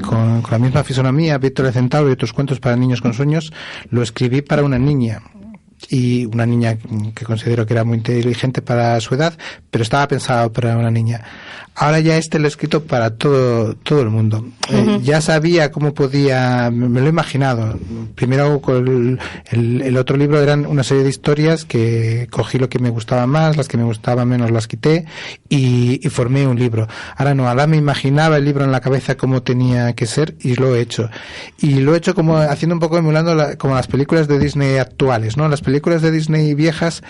con la misma fisonomía, Víctor el Centauro y otros cuentos para niños con sueños, lo escribí para una niña. Y una niña que considero que era muy inteligente para su edad, pero estaba pensado para una niña. Ahora ya lo he escrito para todo el mundo. Ya sabía cómo podía, me lo he imaginado. Primero con el otro libro eran una serie de historias que cogí lo que me gustaba más, las que me gustaban menos las quité y formé un libro. Ahora me imaginaba el libro en la cabeza cómo tenía que ser y lo he hecho. Y lo he hecho como haciendo un poco emulando como las películas de Disney actuales, ¿no? Las películas de Disney viejas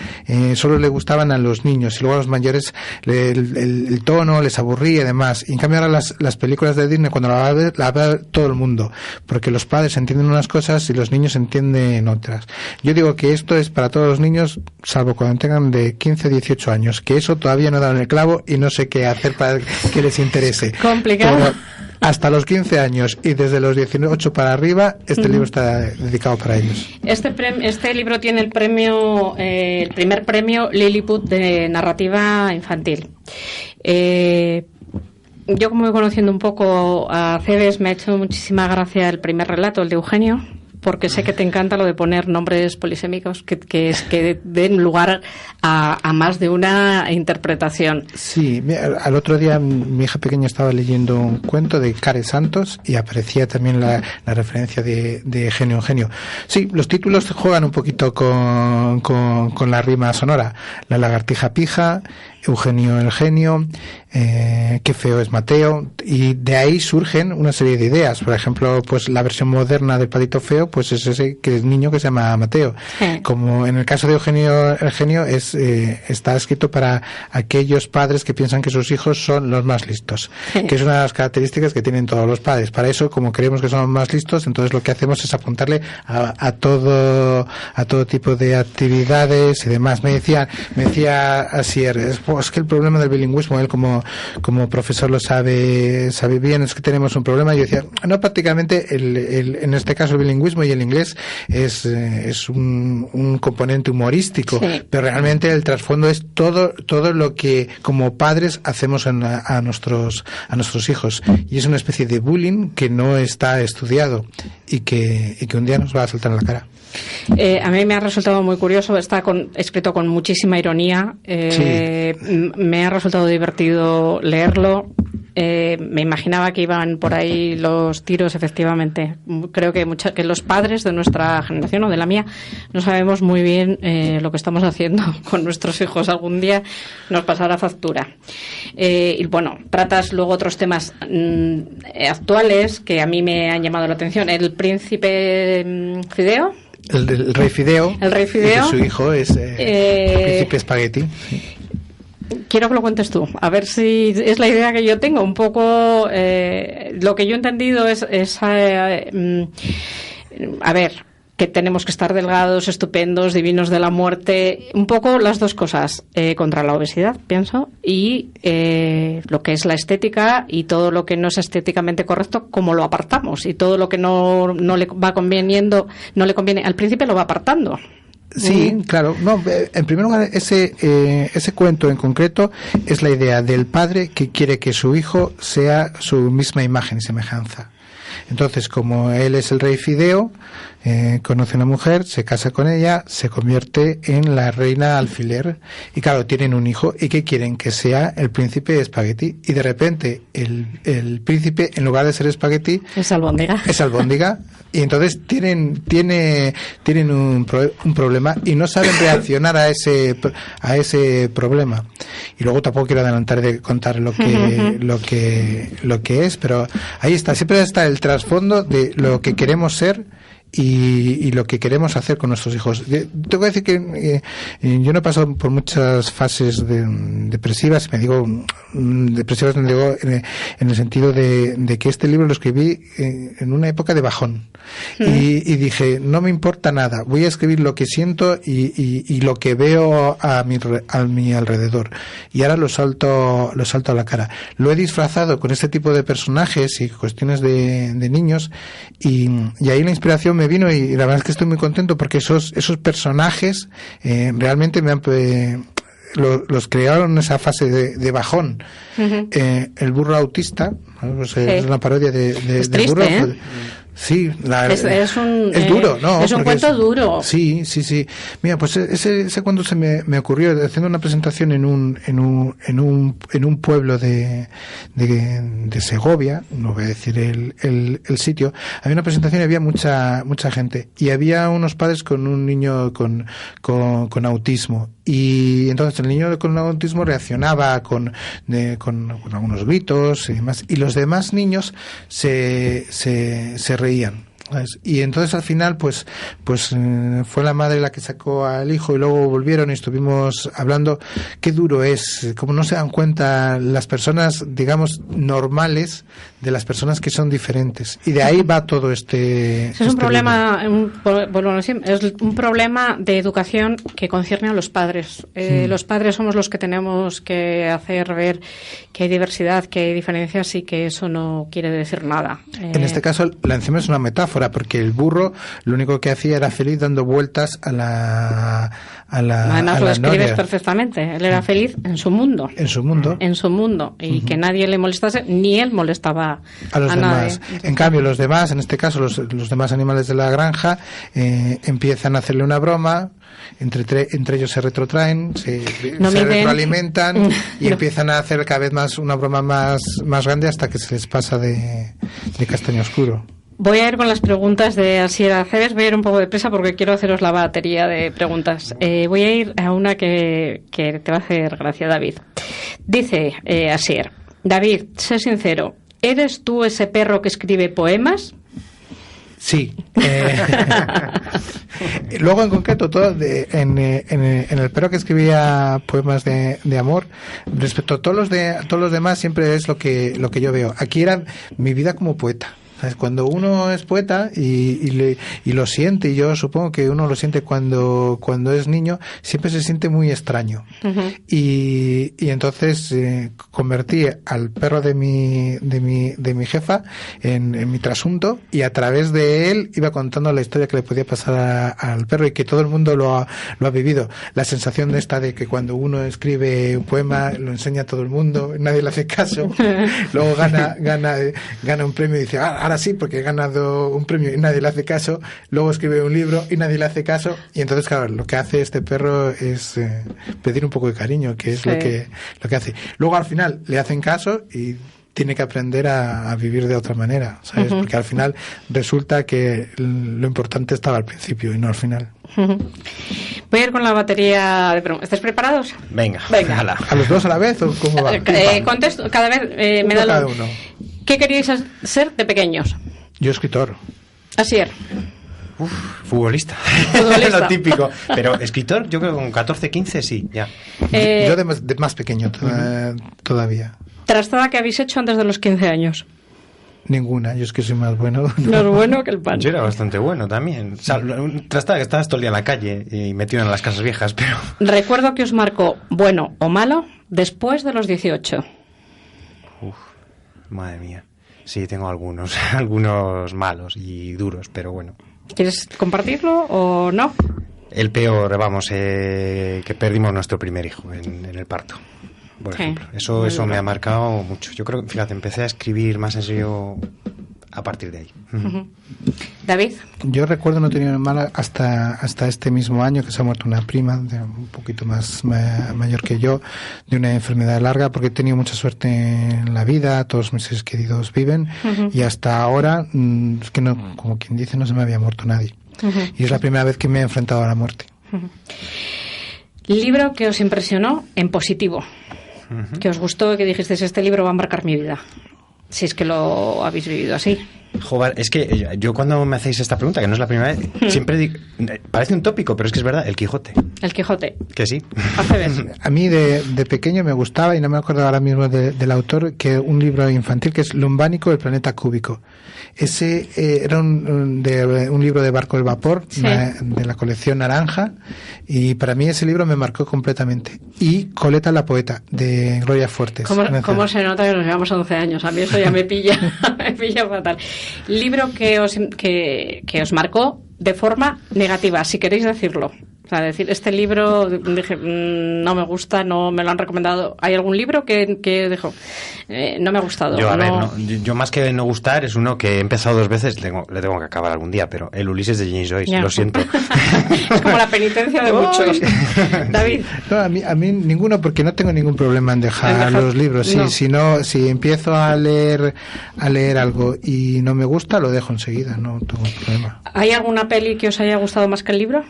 solo le gustaban a los niños y luego a los mayores el tono les aburría y demás. Y en cambio ahora las películas de Disney cuando la va a ver todo el mundo, porque los padres entienden unas cosas y los niños entienden otras. Yo digo que esto es para todos los niños, salvo cuando tengan de 15 a 18 años, que eso todavía no da en el clavo y no sé qué hacer para que les interese. Complicado. Pero hasta los 15 años y desde los 18 para arriba, este libro está dedicado para ellos. Este libro tiene el primer premio Lilliput de narrativa infantil. Yo, como voy conociendo un poco a Aceves, me ha hecho muchísima gracia el primer relato, el de Eugenio, porque sé que te encanta lo de poner nombres polisémicos que den lugar a más de una interpretación. Sí, al otro día mi hija pequeña estaba leyendo un cuento de Care Santos y aparecía también la referencia de Eugenio. Sí, los títulos juegan un poquito con la rima sonora. La lagartija pija, Eugenio el genio, qué feo es Mateo, y de ahí surgen una serie de ideas. Por ejemplo, pues la versión moderna del Patito Feo, pues es ese que es niño que se llama Mateo. Como en el caso de Eugenio el genio, está escrito para aquellos padres que piensan que sus hijos son los más listos, que es una de las características que tienen todos los padres. Para eso, como creemos que son más listos, entonces lo que hacemos es apuntarle a todo tipo de actividades y demás. Me decía Asier, es que el problema del bilingüismo, él como profesor lo sabe bien, es que tenemos un problema. Yo decía, no, prácticamente en este caso el bilingüismo y el inglés es un componente humorístico, pero realmente el trasfondo es todo lo que como padres hacemos a nuestros hijos, y es una especie de bullying que no está estudiado y que un día nos va a saltar en la cara. A mí me ha resultado muy curioso, está escrito con muchísima ironía, me ha resultado divertido leerlo. Me imaginaba que iban por ahí los tiros, efectivamente. Creo que los padres de nuestra generación o de la mía no sabemos muy bien lo que estamos haciendo con nuestros hijos. Algún día nos pasará factura. Y bueno, tratas luego otros temas actuales que a mí me han llamado la atención. El príncipe Fideo. El rey Fideo. El rey Fideo. Y su hijo es el príncipe Spaghetti. Quiero que lo cuentes tú, a ver si es la idea que yo tengo. Un poco lo que yo he entendido es a ver, que tenemos que estar delgados, estupendos, divinos de la muerte, un poco las dos cosas, contra la obesidad, pienso, y lo que es la estética y todo lo que no es estéticamente correcto, cómo lo apartamos, y todo lo que no le va conveniendo, no le conviene al príncipe, lo va apartando. Sí, claro. No, en primer lugar, ese cuento en concreto es la idea del padre que quiere que su hijo sea su misma imagen y semejanza. Entonces, como él es el rey Fideo, conoce a una mujer, se casa con ella, se convierte en la reina alfiler, y claro, tienen un hijo, y ¿qué quieren? Que sea el príncipe Spaghetti, y de repente el príncipe, en lugar de ser Spaghetti, es albóndiga, y entonces tienen un problema y no saben reaccionar a ese problema. Y luego tampoco quiero adelantar de contar lo que es, pero ahí está, siempre está el trasfondo de lo que queremos ser y lo que queremos hacer con nuestros hijos. Tengo que decir que yo no he pasado por muchas fases depresivas, depresivas me digo en el sentido de que este libro lo escribí en una época de bajón, y dije, no me importa nada, voy a escribir lo que siento y lo que veo a mi alrededor, y ahora lo salto a la cara. Lo he disfrazado con este tipo de personajes y cuestiones de niños, y ahí la inspiración me vino, y la verdad es que estoy muy contento porque esos personajes realmente los crearon en esa fase de bajón. El burro autista, ¿no? Pues es una parodia de triste, burro. ¿eh? Sí, es duro, ¿no? Es un cuento duro. Sí. Mira, pues ese cuento se me ocurrió haciendo una presentación en un pueblo de Segovia, no voy a decir el sitio. Había una presentación y había mucha gente, y había unos padres con un niño con autismo, y entonces el niño con autismo reaccionaba con algunos gritos y demás, y los demás niños se reían. Y entonces al final pues fue la madre la que sacó al hijo, y luego volvieron y estuvimos hablando. Qué duro es, como no se dan cuenta las personas, digamos, normales de las personas que son diferentes, y de ahí va todo es un problema, es un problema de educación que concierne a los padres. Los padres somos los que tenemos que hacer ver que hay diversidad, que hay diferencias, y que eso no quiere decir nada. En este caso la encima es una metáfora, porque el burro lo único que hacía era feliz dando vueltas a la además lo escribes perfectamente. Él era feliz en su mundo, y que nadie le molestase, ni él molestaba a los demás. En cambio, los demás, en este caso los demás animales de la granja, empiezan a hacerle una broma. Entre ellos se retrotraen, se retroalimentan y empiezan a hacer cada vez más una broma más grande, hasta que se les pasa de castaño oscuro. Voy a ir con las preguntas de Asier Aceves. Voy a ir un poco de prisa porque quiero haceros la batería de preguntas. Voy a ir a una que te va a hacer gracia, David. Dice Asier: David, sé sincero, ¿eres tú ese perro que escribe poemas? Sí. Luego, en concreto, en el perro que escribía poemas de amor, respecto a todos los demás, siempre es lo que yo veo. Aquí era mi vida como poeta. Cuando uno es poeta y lo siente, y yo supongo que uno lo siente cuando es niño, siempre se siente muy extraño. Uh-huh. Y entonces convertí al perro de mi jefa en mi trasunto, y a través de él iba contando la historia que le podía pasar al perro, y que todo el mundo lo ha vivido. La sensación de que cuando uno escribe un poema lo enseña a todo el mundo, nadie le hace caso, luego gana un premio y dice, ahora sí, porque he ganado un premio y nadie le hace caso, luego escribe un libro y nadie le hace caso, y entonces, claro, lo que hace este perro es pedir un poco de cariño, que es sí. lo que hace. Luego, al final, le hacen caso y tiene que aprender a vivir de otra manera, ¿sabes? Uh-huh. Porque al final resulta que lo importante estaba al principio y no al final. Uh-huh. Voy a ir con la batería de preguntas. ¿Estáis preparados? Venga. ¿A los dos a la vez o cómo va? Contesto cada vez. Me da cada uno. ¿Qué queríais ser de pequeños? Yo, escritor. Asier. Futbolista. Lo típico. Pero escritor, yo creo que con 14, 15 sí, ya. Yo de más pequeño todavía. ¿Trastada que habéis hecho antes de los 15 años? Ninguna, yo es que soy más bueno. Más bueno que el pan. Yo era bastante bueno también. Trastada que estabas todo el día en la calle y metido en las casas viejas, pero... Recuerdo que os marcó bueno o malo después de los 18. Madre mía. Sí, tengo algunos malos y duros, pero bueno. ¿Quieres compartirlo o no? El peor, que perdimos nuestro primer hijo en el parto, por ejemplo. Eso me ha marcado mucho. Yo creo que, fíjate, empecé a escribir más en serio a partir de ahí. Uh-huh. David. Yo recuerdo no tener mala hasta este mismo año, que se ha muerto una prima un poquito más mayor que yo, de una enfermedad larga, porque he tenido mucha suerte en la vida, todos mis seres queridos viven, uh-huh. y hasta ahora es que no, como quien dice, no se me había muerto nadie. Uh-huh. Y es la primera vez que me he enfrentado a la muerte. Uh-huh. Libro que os impresionó en positivo, uh-huh. que os gustó, que dijisteis, este libro va a marcar mi vida. Si es que lo habéis vivido así. Joder, es que yo cuando me hacéis esta pregunta, que no es la primera vez, siempre digo, parece un tópico, pero es que es verdad, El Quijote. El Quijote. Que sí. A mí de pequeño me gustaba, y no me acuerdo ahora mismo del autor, que un libro infantil que es Lumbánico, el planeta cúbico. Ese era un libro de barco del vapor, sí. De la colección Naranja, y para mí ese libro me marcó completamente. Y Coleta la poeta, de Gloria Fuertes. ¿Cómo se nota que nos llevamos 11 años? A mí eso ya me pilla fatal. Libro que os marcó de forma negativa, si queréis decirlo. O sea, decir, este libro, dije, no me gusta, no me lo han recomendado. ¿Hay algún libro que dijo, no me ha gustado? Yo más que no gustar, es uno que he empezado 2 veces, le tengo que acabar algún día, pero El Ulises de James Joyce, lo siento. Es como la penitencia de muchos. David. No, a mí ninguno, porque no tengo ningún problema en dejar los libros. No. Si empiezo a leer algo y no me gusta, lo dejo enseguida, no tengo problema. ¿Hay alguna peli que os haya gustado más que el libro?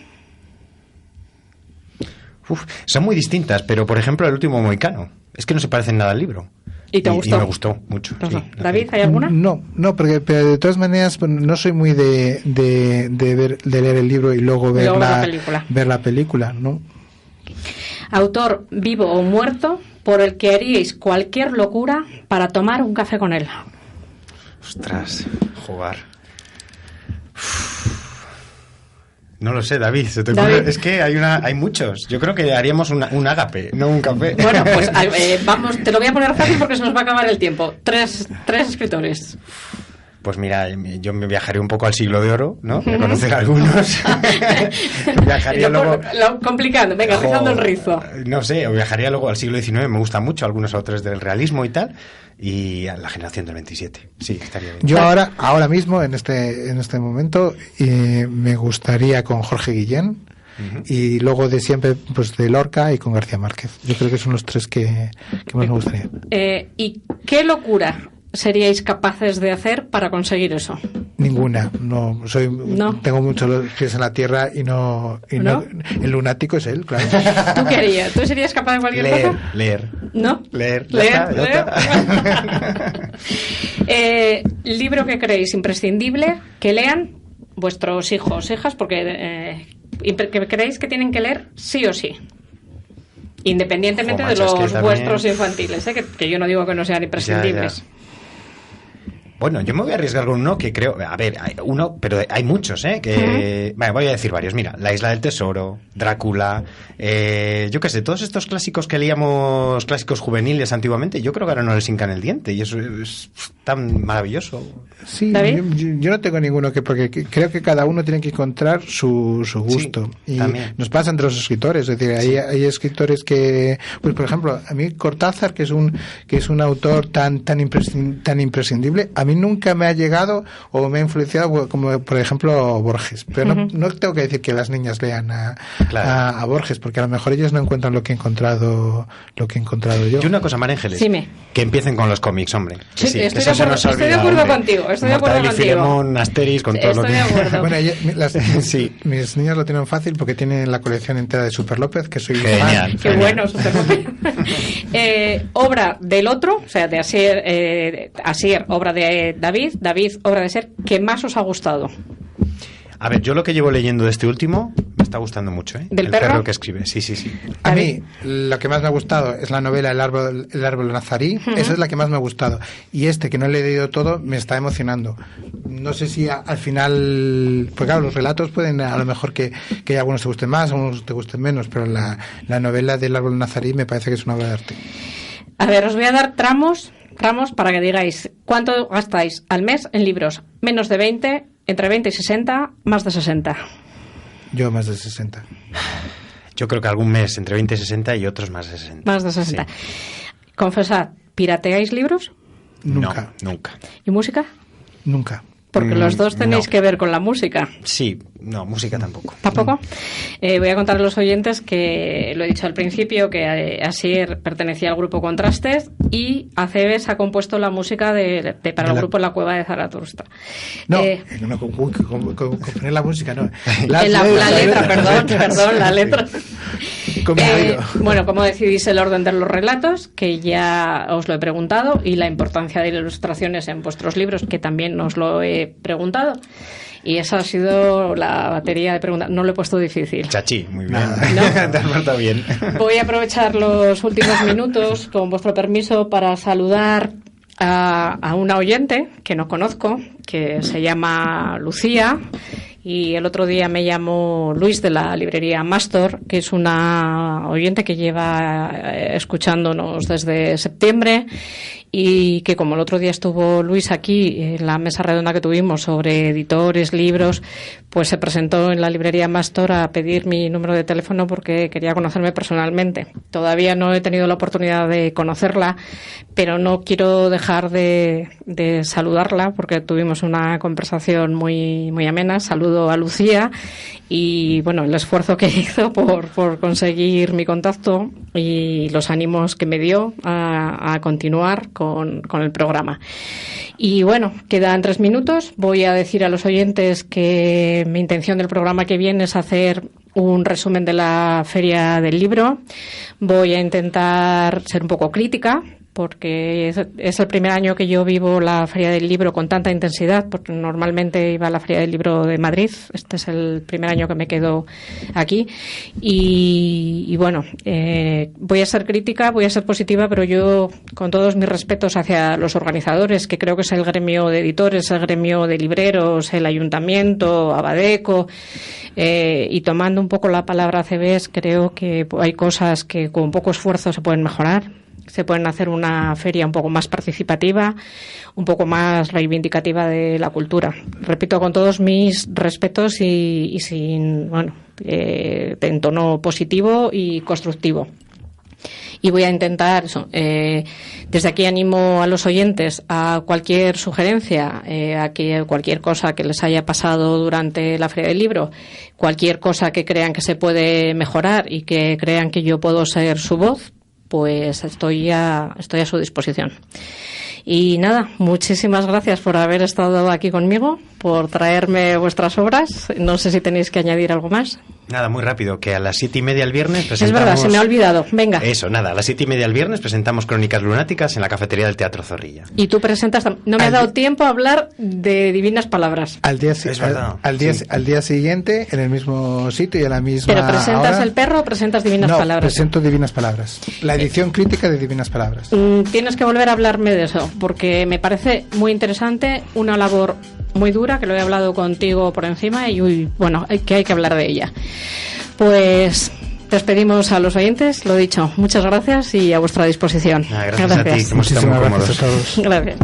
Son muy distintas, pero por ejemplo El último mohicano, es que no se parecen nada al libro. ¿Y te gustó? Y me gustó mucho. Sí, David, ¿hay alguna? No, pero de todas maneras no soy muy de leer el libro y luego ver la película, ¿no? Autor vivo o muerto por el que haríais cualquier locura para tomar un café con él. Ostras, jugar. No lo sé, David. Es que hay muchos. Yo creo que haríamos un ágape, no un café. Bueno, pues vamos, te lo voy a poner fácil porque se nos va a acabar el tiempo. Tres escritores. Pues mira, yo me viajaría un poco al siglo de oro, ¿no? Me conocen algunos. Viajaría luego... complicando, venga, rizando el rizo. No sé, viajaría luego al siglo XIX, me gustan mucho algunos autores del realismo y tal, y a la generación del 27. Sí, estaría bien. Yo ahora mismo, en este momento, me gustaría con Jorge Guillén, uh-huh. y luego de siempre, pues de Lorca y con García Márquez. Yo creo que son los 3 que más me gustaría. ¿Y qué locura seríais capaces de hacer para conseguir eso? Ninguna. Tengo muchos los pies en la tierra y no. El lunático es él, claro. ¿Tú serías capaz de cualquier cosa? Leer. ¿No? Leer. Libro que creéis imprescindible que lean vuestros hijos, hijas, porque que creéis que tienen que leer sí o sí. Independientemente de los vuestros infantiles, que yo no digo que no sean imprescindibles. Ya. Bueno, yo me voy a arriesgar con uno que creo... A ver, hay uno, pero hay muchos, que... Vale, voy a decir varios. Mira, La Isla del Tesoro, Drácula... yo qué sé, todos estos clásicos que leíamos, clásicos juveniles antiguamente, yo creo que ahora no les hincan el diente y eso es tan maravilloso. Sí, yo no tengo ninguno porque creo que cada uno tiene que encontrar su gusto. Sí, y también. Nos pasa entre los escritores, es decir, hay escritores que... Pues, por ejemplo, a mí Cortázar, que es un autor tan imprescindible, a mí nunca me ha llegado o me ha influenciado como por ejemplo Borges, pero no tengo que decir que las niñas lean a Borges, porque a lo mejor ellos no encuentran lo que he encontrado yo. Y una cosa, María Ángeles, que empiecen con los cómics, hombre. Sí, estoy de acuerdo contigo. Mortadelo y Filemón, Asterix, con todo lo que... Bueno, mis niñas lo tienen fácil porque tienen la colección entera de Super López, que soy genial. Qué bueno, Super López. Obra del otro, o sea, de Asier, obra de David, obra de Asier, ¿qué más os ha gustado? A ver, yo lo que llevo leyendo de este último me está gustando mucho, ¿Del el perro que escribe, sí. A mí, lo que más me ha gustado es la novela El árbol nazarí, esa es la que más me ha gustado. Y que no le he leído todo, me está emocionando. No sé si al final... Porque claro, los relatos pueden, a lo mejor que algunos te gusten más, algunos te gusten menos, pero la novela del árbol nazarí me parece que es una obra de arte. A ver, os voy a dar tramos para que digáis cuánto gastáis al mes en libros. Menos de 20, entre 20 y 60, más de 60. Yo más de 60. Yo creo que algún mes entre 20 y 60 y otros más de 60. Más de 60. Sí. Confesad, ¿pirateáis libros? Nunca. No, nunca. ¿Y música? Nunca. Porque los dos tenéis que ver con la música. Sí, no, música tampoco. ¿Tampoco? Voy a contar a los oyentes que, lo he dicho al principio, que Asier pertenecía al grupo Contrastes y Aceves ha compuesto la música para el grupo La Cueva de Zaratustra. Componer la música, no. La letra, perdón, la letra. Bueno, ¿cómo decidís el orden de los relatos? Que ya os lo he preguntado, y la importancia de las ilustraciones en vuestros libros, que también os lo he preguntado. Y esa ha sido la batería de preguntas. No lo he puesto difícil. Chachi, muy bien. ¿No? Te has portado bien. Voy a aprovechar los últimos minutos, con vuestro permiso, para saludar a una oyente que no conozco, que se llama Lucía. Y el otro día me llamó Luis de la librería Mastor, que es una oyente que lleva escuchándonos desde septiembre, y que como el otro día estuvo Luis aquí en la mesa redonda que tuvimos sobre editores, libros, pues se presentó en la librería Mastor a pedir mi número de teléfono porque quería conocerme personalmente. Todavía no he tenido la oportunidad de conocerla, pero no quiero dejar de saludarla porque tuvimos una conversación muy amena. Saludo a Lucía y bueno, el esfuerzo que hizo por conseguir mi contacto y los ánimos que me dio a continuar con el programa. Y bueno, quedan 3 minutos. Voy a decir a los oyentes que mi intención del programa que viene es hacer un resumen de la Feria del Libro. Voy a intentar ser un poco crítica, porque es el primer año que yo vivo la Feria del Libro con tanta intensidad, porque normalmente iba a la Feria del Libro de Madrid. Este es el primer año que me quedo aquí. Y bueno, voy a ser crítica, voy a ser positiva, pero yo, con todos mis respetos hacia los organizadores, que creo que es el gremio de editores, el gremio de libreros, el ayuntamiento, Abadeco, y tomando un poco la palabra ACBs, creo que hay cosas que con poco esfuerzo se pueden mejorar. Se pueden hacer una feria un poco más participativa, un poco más reivindicativa de la cultura. Repito, con todos mis respetos y sin, en tono positivo y constructivo. Y voy a intentar eso. Desde aquí animo a los oyentes a cualquier sugerencia, a que cualquier cosa que les haya pasado durante la Feria del Libro, cualquier cosa que crean que se puede mejorar y que crean que yo puedo ser su voz, pues estoy a su disposición. Y nada, muchísimas gracias por haber estado aquí conmigo, por traerme vuestras obras. No sé si tenéis que añadir algo más. Nada, muy rápido, que a las 7:30 el viernes presentamos... Es verdad, se me ha olvidado. Venga. Eso, nada, a las 7:30 el viernes presentamos Crónicas Lunáticas en la cafetería del Teatro Zorrilla. Y tú presentas... No me ha dado tiempo a hablar de Divinas Palabras. Al día siguiente, en el mismo sitio y a la misma ¿Pero presentas hora. El perro o presentas Divinas Palabras? No, presento Divinas Palabras. La edición crítica de Divinas Palabras. Tienes que volver a hablarme de eso, porque me parece muy interesante, una labor muy dura, que lo he hablado contigo por encima y bueno, que hay que hablar de ella. Pues despedimos a los oyentes, lo dicho, muchas gracias y a vuestra disposición. Gracias a ti, que hemos estado muy cómodos. Gracias.